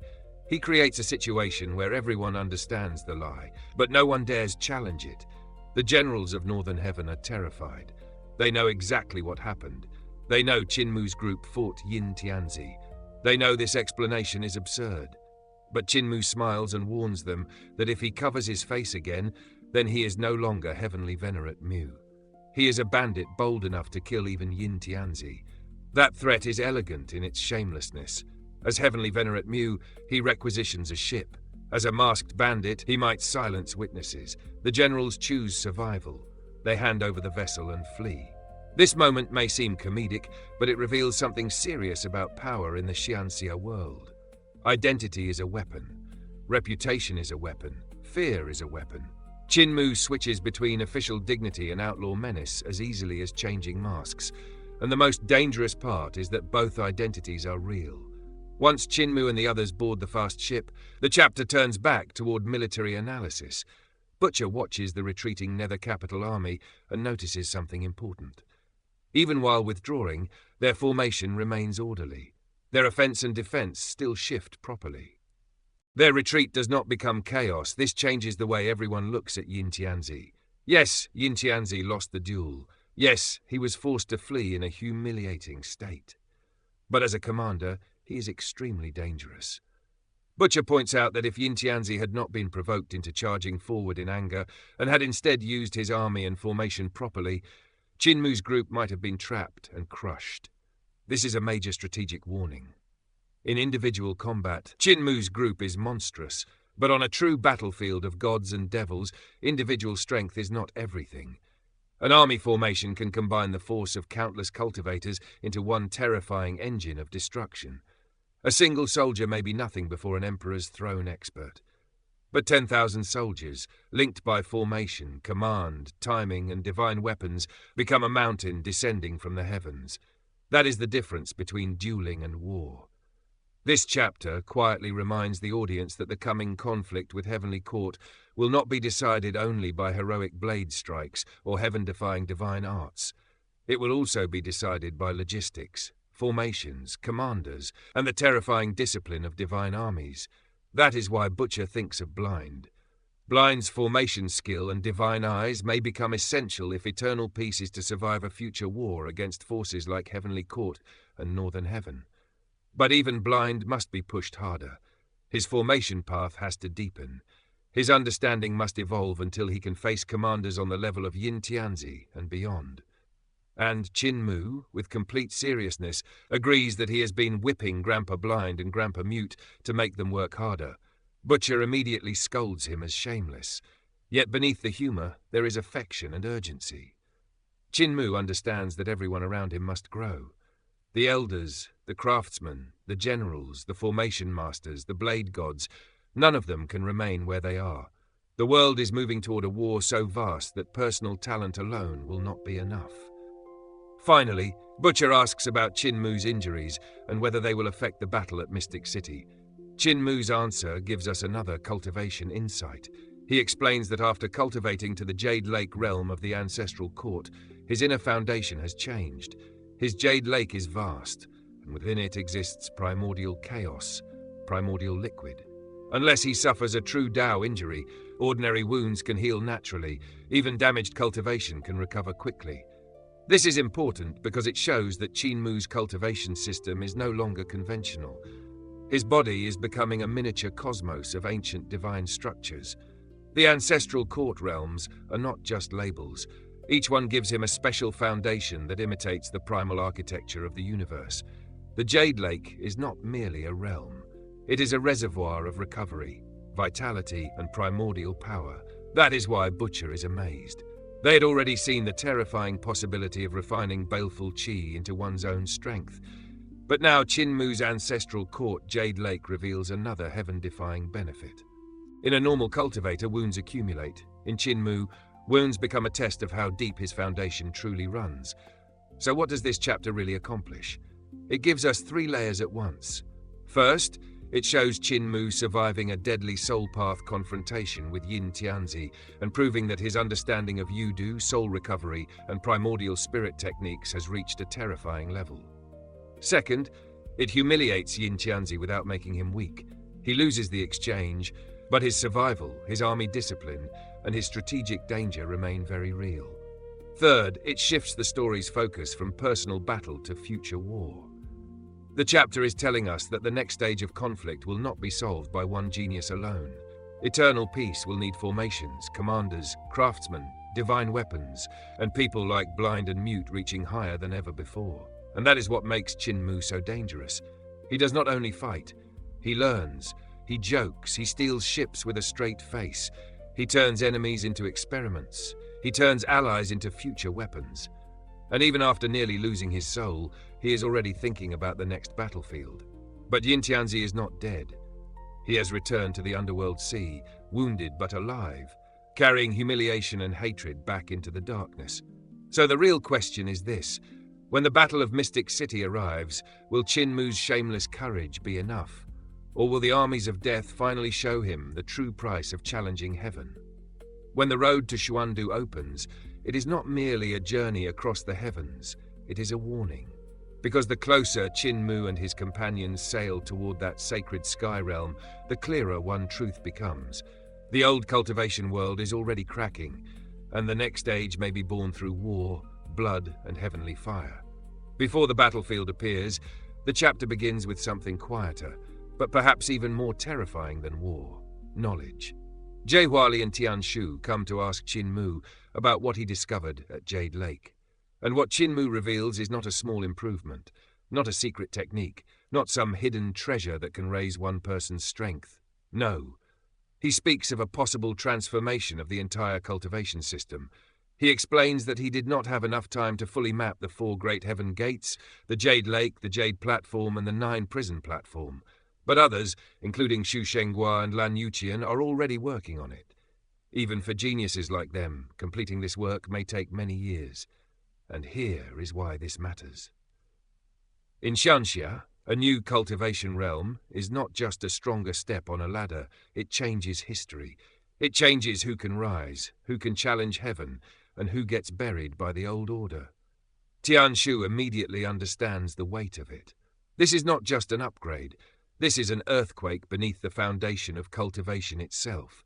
He creates a situation where everyone understands the lie, but no one dares challenge it. The generals of Northern Heaven are terrified. They know exactly what happened. They know Qin Mu's group fought Yin Tianzi. They know this explanation is absurd. But Qin Mu smiles and warns them that if he covers his face again, then he is no longer Heavenly Venerate Mu. He is a bandit bold enough to kill even Yin Tianzi. That threat is elegant in its shamelessness. As Heavenly Venerate Mu, he requisitions a ship. As a masked bandit, he might silence witnesses. The generals choose survival. They hand over the vessel and flee. This moment may seem comedic, but it reveals something serious about power in the Xianxia world. Identity is a weapon. Reputation is a weapon. Fear is a weapon. Qin Mu switches between official dignity and outlaw menace as easily as changing masks. And the most dangerous part is that both identities are real. Once Qin Mu and the others board the fast ship, the chapter turns back toward military analysis. Butcher watches the retreating Nether Capital army and notices something important. Even while withdrawing, their formation remains orderly. Their offense and defense still shift properly. Their retreat does not become chaos. This changes the way everyone looks at Yin Tianzi. Yes, Yin Tianzi lost the duel. Yes, he was forced to flee in a humiliating state. But as a commander, he is extremely dangerous. Butcher points out that if Yin Tianzi had not been provoked into charging forward in anger and had instead used his army and formation properly, Qin Mu's group might have been trapped and crushed. This is a major strategic warning. In individual combat, Qin Mu's group is monstrous, But on a true battlefield of gods and devils, individual strength is not everything. An army formation can combine the force of countless cultivators into one terrifying engine of destruction. A single soldier may be nothing before an emperor's throne expert. But 10,000 soldiers, linked by formation, command, timing, and divine weapons, become a mountain descending from the heavens. That is the difference between dueling and war. This chapter quietly reminds the audience that the coming conflict with Heavenly Court will not be decided only by heroic blade strikes or heaven-defying divine arts. It will also be decided by logistics, formations, commanders, and the terrifying discipline of divine armies. That is why Butcher thinks of Blind. Blind's formation skill and divine eyes may become essential if eternal peace is to survive a future war against forces like Heavenly Court and Northern Heaven. But even Blind must be pushed harder. His formation path has to deepen. His understanding must evolve until he can face commanders on the level of Yin Tianzi and beyond. And Qin Mu, with complete seriousness, agrees that he has been whipping Grandpa Blind and Grandpa Mute to make them work harder. Butcher immediately scolds him as shameless. Yet beneath the humour, there is affection and urgency. Qin Mu understands that everyone around him must grow. The elders, the craftsmen, the generals, the formation masters, the blade gods, none of them can remain where they are. The world is moving toward a war so vast that personal talent alone will not be enough. Finally, Butcher asks about Qin Mu's injuries and whether they will affect the battle at Mystic City. Qin Mu's answer gives us another cultivation insight. He explains that after cultivating to the Jade Lake realm of the ancestral court, his inner foundation has changed. His Jade Lake is vast, and within it exists primordial chaos, primordial liquid. Unless he suffers a true Dao injury, ordinary wounds can heal naturally, even damaged cultivation can recover quickly. This is important because it shows that Qin Mu's cultivation system is no longer conventional. His body is becoming a miniature cosmos of ancient divine structures. The ancestral court realms are not just labels. Each one gives him a special foundation that imitates the primal architecture of the universe. The Jade Lake is not merely a realm. It is a reservoir of recovery, vitality, and primordial power. That is why Butcher is amazed. They had already seen the terrifying possibility of refining baleful qi into one's own strength. But now Qin Mu's ancestral court Jade Lake reveals another heaven-defying benefit. In a normal cultivator, wounds accumulate. In Qin Mu, wounds become a test of how deep his foundation truly runs. So what does this chapter really accomplish? It gives us 3 layers at once. First, it shows Qin Mu surviving a deadly soul path confrontation with Yin Tianzi and proving that his understanding of Yudu, soul recovery, and primordial spirit techniques has reached a terrifying level. Second, it humiliates Yin Tianzi without making him weak. He loses the exchange, but his survival, his army discipline, and his strategic danger remain very real. Third, it shifts the story's focus from personal battle to future war. The chapter is telling us that the next stage of conflict will not be solved by one genius alone. Eternal peace will need formations, commanders, craftsmen, divine weapons, and people like Blind and Mute reaching higher than ever before. And that is what makes Qin Mu so dangerous. He does not only fight, he learns, he jokes, he steals ships with a straight face. He turns enemies into experiments. He turns allies into future weapons. And even after nearly losing his soul, he is already thinking about the next battlefield. But Yin Tianzi is not dead. He has returned to the underworld sea, wounded but alive, carrying humiliation and hatred back into the darkness. So the real question is this: when the Battle of Mystic City arrives, will Qin Mu's shameless courage be enough? Or will the armies of death finally show him the true price of challenging heaven? When the road to Xuan opens, it is not merely a journey across the heavens, it is a warning. Because the closer Qin Mu and his companions sail toward that sacred sky realm, the clearer one truth becomes. The old cultivation world is already cracking, and the next age may be born through war, blood, and heavenly fire. Before the battlefield appears, the chapter begins with something quieter, but perhaps even more terrifying than war: knowledge. Jie Huali and Tian Shu come to ask Qin Mu about what he discovered at Jade Lake. And what Qin Mu reveals is not a small improvement, not a secret technique, not some hidden treasure that can raise one person's strength. No, He speaks of a possible transformation of the entire cultivation system. He explains that he did not have enough time to fully map the 4 great heaven gates, the Jade Lake, the Jade Platform, and the 9 prison platform. But others, including Xu Shenghua and Lan Yuqian, are already working on it. Even for geniuses like them, completing this work may take many years. And here is why this matters. In Xianxia, a new cultivation realm is not just a stronger step on a ladder, it changes history. It changes who can rise, who can challenge heaven, and who gets buried by the old order. Tianshu immediately understands the weight of it. This is not just an upgrade. This is an earthquake beneath the foundation of cultivation itself.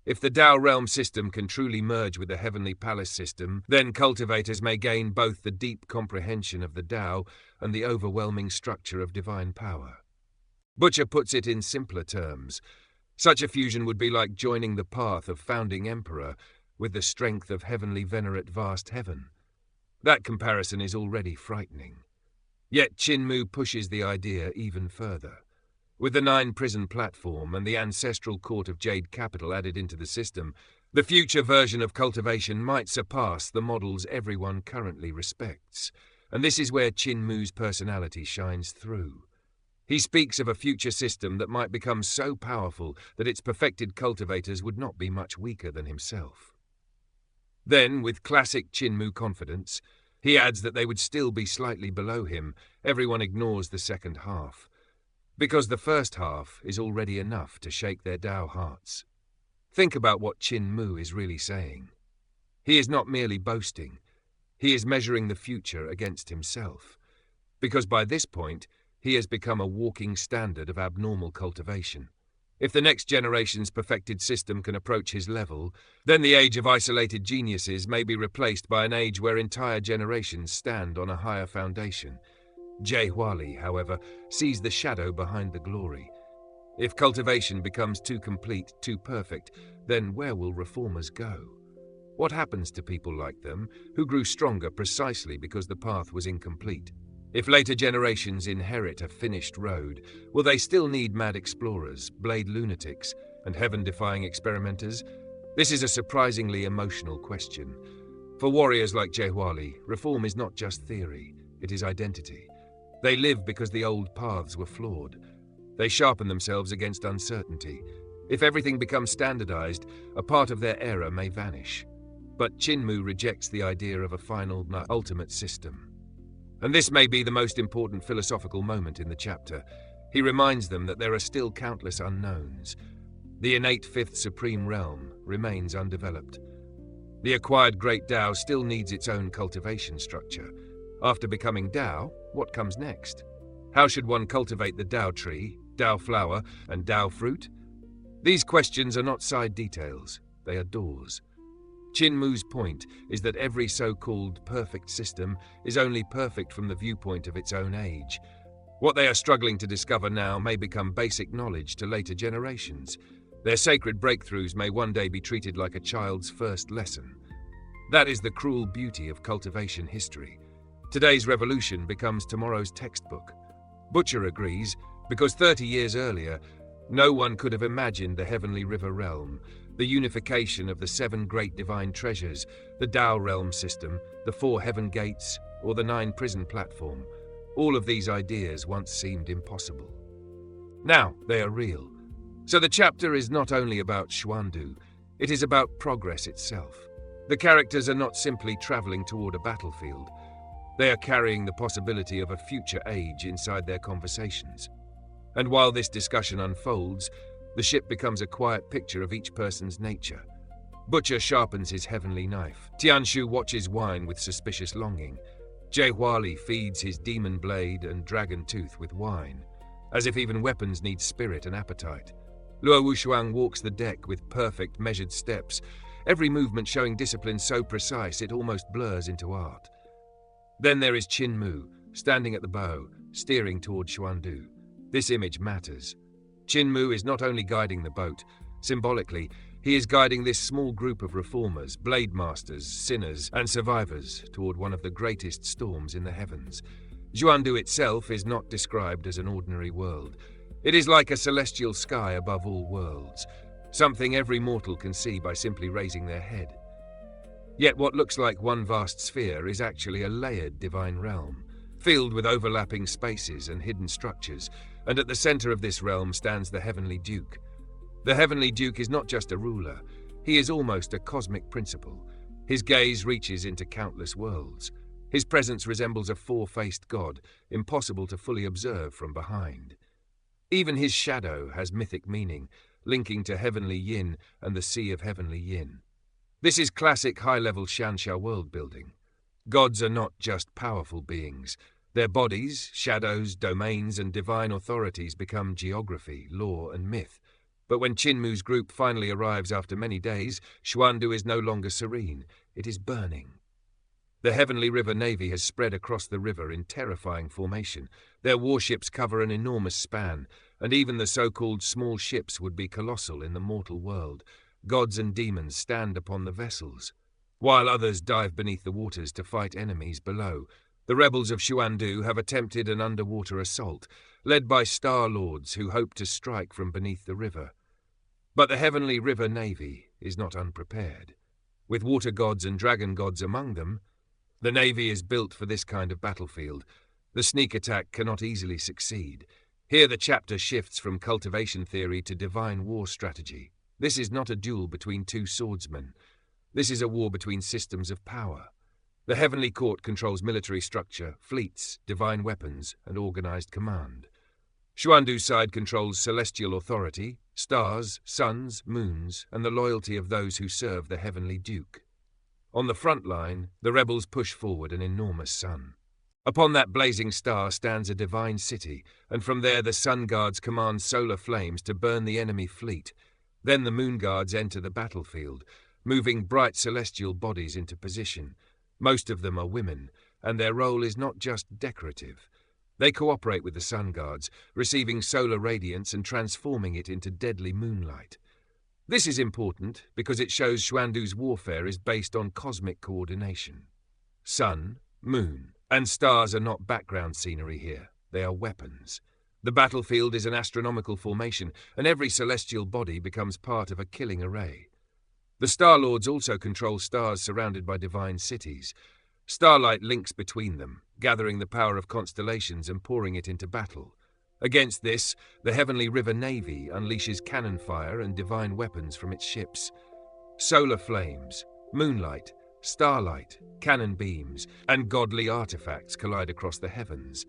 If the Dao realm system can truly merge with the Heavenly Palace system, then cultivators may gain both the deep comprehension of the Dao and the overwhelming structure of divine power. Butcher puts it in simpler terms. Such a fusion would be like joining the path of Founding Emperor with the strength of Heavenly Venerate Vast Heaven. That comparison is already frightening. Yet Qin Mu pushes the idea even further. With the 9 prison platform and the ancestral court of Jade Capital added into the system, the future version of cultivation might surpass the models everyone currently respects. And this is where Qin Mu's personality shines through. He speaks of a future system that might become so powerful that its perfected cultivators would not be much weaker than himself. Then, with classic Qin Mu confidence, he adds that they would still be slightly below him. Everyone ignores the second half, because the first half is already enough to shake their Dao hearts. Think about what Qin Mu is really saying. He is not merely boasting. He is measuring the future against himself, because by this point, he has become a walking standard of abnormal cultivation. If the next generation's perfected system can approach his level, then the age of isolated geniuses may be replaced by an age where entire generations stand on a higher foundation. Jie Huali, however, sees the shadow behind the glory. If cultivation becomes too complete, too perfect, then where will reformers go? What happens to people like them, who grew stronger precisely because the path was incomplete? If later generations inherit a finished road, will they still need mad explorers, blade lunatics, and heaven-defying experimenters? This is a surprisingly emotional question. For warriors like Jie Huali, reform is not just theory, it is identity. They live because the old paths were flawed. They sharpen themselves against uncertainty. If everything becomes standardized, a part of their era may vanish. But Qin Mu rejects the idea of a final, ultimate system. And this may be the most important philosophical moment in the chapter. He reminds them that there are still countless unknowns. The innate fifth supreme realm remains undeveloped. The acquired great Dao still needs its own cultivation structure. After becoming Dao, what comes next? How should one cultivate the Dao tree, Dao flower, and Dao fruit? These questions are not side details, they are doors. Qin Mu's point is that every so-called perfect system is only perfect from the viewpoint of its own age. What they are struggling to discover now may become basic knowledge to later generations. Their sacred breakthroughs may one day be treated like a child's first lesson. That is the cruel beauty of cultivation history. Today's revolution becomes tomorrow's textbook. Butcher agrees, because 30 years earlier, no one could have imagined the Heavenly River realm, the unification of the 7 great divine treasures, the Dao realm system, the 4 heaven gates, or the 9 prison platform. All of these ideas once seemed impossible. Now they are real. So the chapter is not only about Xuan, it is about progress itself. The characters are not simply traveling toward a battlefield. They are carrying the possibility of a future age inside their conversations. And while this discussion unfolds, the ship becomes a quiet picture of each person's nature. Butcher sharpens his heavenly knife. Tianshu watches wine with suspicious longing. Jie Huali feeds his demon blade and dragon tooth with wine, as if even weapons need spirit and appetite. Luo Wushuang walks the deck with perfect measured steps, every movement showing discipline so precise it almost blurs into art. Then there is Qin Mu, standing at the bow, steering toward Xuan. This image matters. Qin Mu is not only guiding the boat. Symbolically, he is guiding this small group of reformers, blade masters, sinners, and survivors toward one of the greatest storms in the heavens. Xuandu itself is not described as an ordinary world. It is like a celestial sky above all worlds. something every mortal can see by simply raising their head. Yet what looks like one vast sphere is actually a layered divine realm, filled with overlapping spaces and hidden structures, and at the center of this realm stands the Heavenly Duke. The Heavenly Duke is not just a ruler, he is almost a cosmic principle. His gaze reaches into countless worlds. His presence resembles a four-faced god, impossible to fully observe from behind. Even his shadow has mythic meaning, linking to Heavenly Yin and the Sea of Heavenly Yin. This is classic high-level Xianxia world-building. Gods are not just powerful beings. Their bodies, shadows, domains, and divine authorities become geography, lore, and myth. But when Qin Mu's group finally arrives after many days, Xuandu is no longer serene. It is burning. The Heavenly River Navy has spread across the river in terrifying formation. Their warships cover an enormous span, and even the so-called small ships would be colossal in the mortal world. Gods and demons stand upon the vessels, while others dive beneath the waters to fight enemies below. The rebels of Xuandu have attempted an underwater assault, led by Star Lords who hope to strike from beneath the river. But the Heavenly River Navy is not unprepared. With water gods and dragon gods among them, the Navy is built for this kind of battlefield. The sneak attack cannot easily succeed. Here the chapter shifts from cultivation theory to divine war strategy. This is not a duel between two swordsmen. This is a war between systems of power. The Heavenly Court controls military structure, fleets, divine weapons, and organized command. Xuandu's side controls celestial authority, stars, suns, moons, and the loyalty of those who serve the Heavenly Duke. On the front line, the rebels push forward an enormous sun. Upon that blazing star stands a divine city, and from there the sun guards command solar flames to burn the enemy fleet. Then the moon guards enter the battlefield, moving bright celestial bodies into position. Most of them are women, and their role is not just decorative. They cooperate with the sun guards, receiving solar radiance and transforming it into deadly moonlight. This is important because it shows Xuandu's warfare is based on cosmic coordination. Sun, moon, and stars are not background scenery here. They are weapons. The battlefield is an astronomical formation, and every celestial body becomes part of a killing array. The Star Lords also control stars surrounded by divine cities. Starlight links between them, gathering the power of constellations and pouring it into battle. Against this, the Heavenly River Navy unleashes cannon fire and divine weapons from its ships. Solar flames, moonlight, starlight, cannon beams, and godly artifacts collide across the heavens.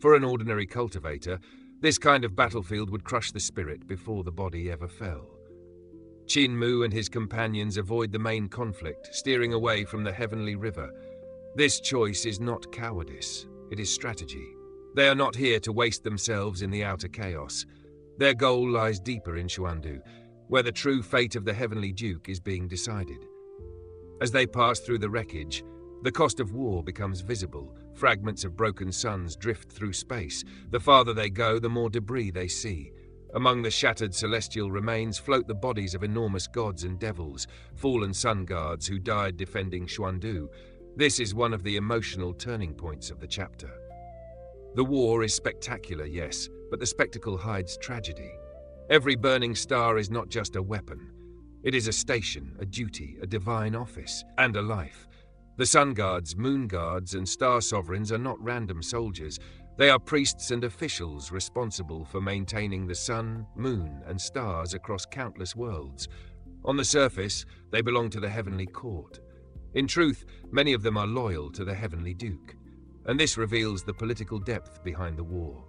For an ordinary cultivator, this kind of battlefield would crush the spirit before the body ever fell. Qin Mu and his companions avoid the main conflict, steering away from the Heavenly River. This choice is not cowardice, it is strategy. They are not here to waste themselves in the outer chaos. Their goal lies deeper in Xuandu, where the true fate of the Heavenly Duke is being decided. As they pass through the wreckage, the cost of war becomes visible. Fragments of broken suns drift through space. The farther they go, the more debris they see. Among the shattered celestial remains float the bodies of enormous gods and devils, fallen sun guards who died defending Xuandu. This is one of the emotional turning points of the chapter. The war is spectacular, yes, but the spectacle hides tragedy. Every burning star is not just a weapon. It is a station, a duty, a divine office, and a life. The sun guards, moon guards, and star sovereigns are not random soldiers. They are priests and officials responsible for maintaining the sun, moon, and stars across countless worlds. On the surface, they belong to the Heavenly Court. In truth, many of them are loyal to the Heavenly Duke, and this reveals the political depth behind the war.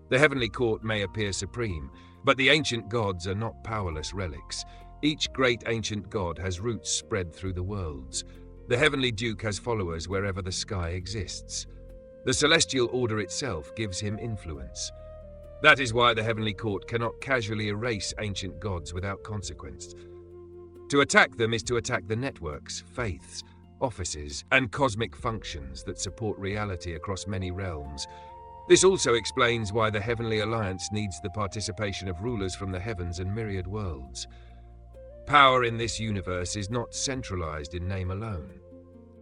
The Heavenly Court may appear supreme, but the ancient gods are not powerless relics. Each great ancient god has roots spread through the worlds. The Heavenly Duke has followers wherever the sky exists. The celestial order itself gives him influence. That is why the Heavenly Court cannot casually erase ancient gods without consequence. To attack them is to attack the networks, faiths, offices, and cosmic functions that support reality across many realms. This also explains why the Heavenly Alliance needs the participation of rulers from the heavens and myriad worlds. Power in this universe is not centralized in name alone.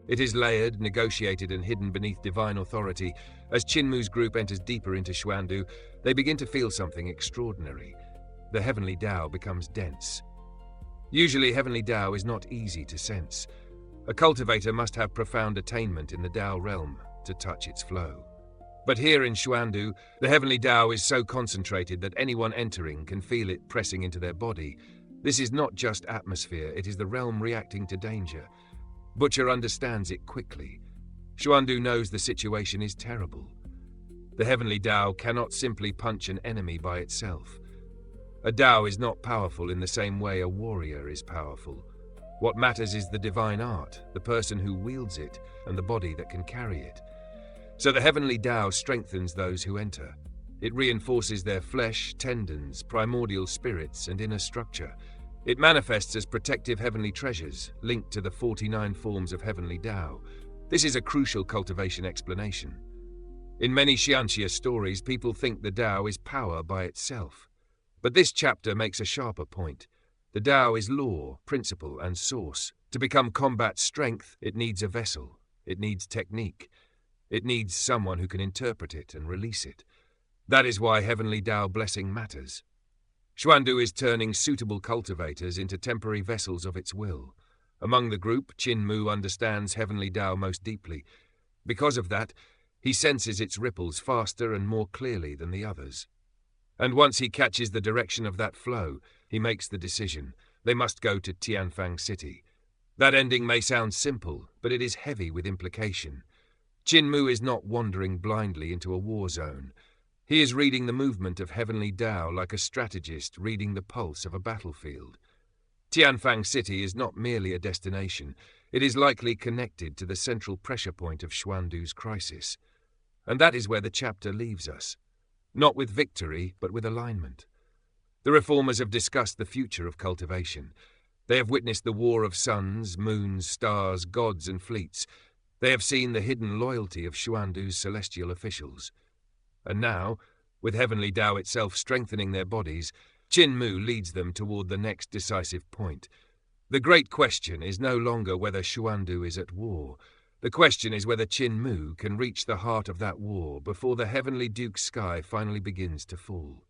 It is layered, negotiated, and hidden beneath divine authority. As Qin Mu's group enters deeper into Xuandu, they begin to feel something extraordinary. the Heavenly Dao becomes dense. Usually, Heavenly Dao is not easy to sense. A cultivator must have profound attainment in the Dao realm to touch its flow. But here in Xuandu, the Heavenly Dao is so concentrated that anyone entering can feel it pressing into their body. This is not just atmosphere, it is the realm reacting to danger. Butcher understands it quickly. Xuandu knows the situation is terrible. The Heavenly Dao cannot simply punch an enemy by itself. A Dao is not powerful in the same way a warrior is powerful. What matters is the divine art, the person who wields it, and the body that can carry it. So the Heavenly Dao strengthens those who enter. It reinforces their flesh, tendons, primordial spirits, and inner structure. It manifests as protective heavenly treasures, linked to the 49 forms of Heavenly Dao. This is a crucial cultivation explanation. In many Xianxia stories, people think the Dao is power by itself. But this chapter makes a sharper point. The Dao is law, principle, and source. To become combat strength, it needs a vessel. It needs technique. It needs someone who can interpret it and release it. That is why Heavenly Dao blessing matters. Xuandu is turning suitable cultivators into temporary vessels of its will. Among the group, Qin Mu understands Heavenly Dao most deeply. Because of that, he senses its ripples faster and more clearly than the others. And once he catches the direction of that flow, he makes the decision. They must go to Tianfang City. That ending may sound simple, but it is heavy with implication. Qin Mu is not wandering blindly into a war zone. He is reading the movement of Heavenly Dao like a strategist reading the pulse of a battlefield. Tianfang City is not merely a destination. It is likely connected to the central pressure point of Xuandu's crisis. And that is where the chapter leaves us. Not with victory, but with alignment. The reformers have discussed the future of cultivation. They have witnessed the war of suns, moons, stars, gods, and fleets. They have seen the hidden loyalty of Xuandu's celestial officials. And now, with Heavenly Dao itself strengthening their bodies, Qin Mu leads them toward the next decisive point. The great question is no longer whether Xuandu is at war. The question is whether Qin Mu can reach the heart of that war before the Heavenly Duke's sky finally begins to fall.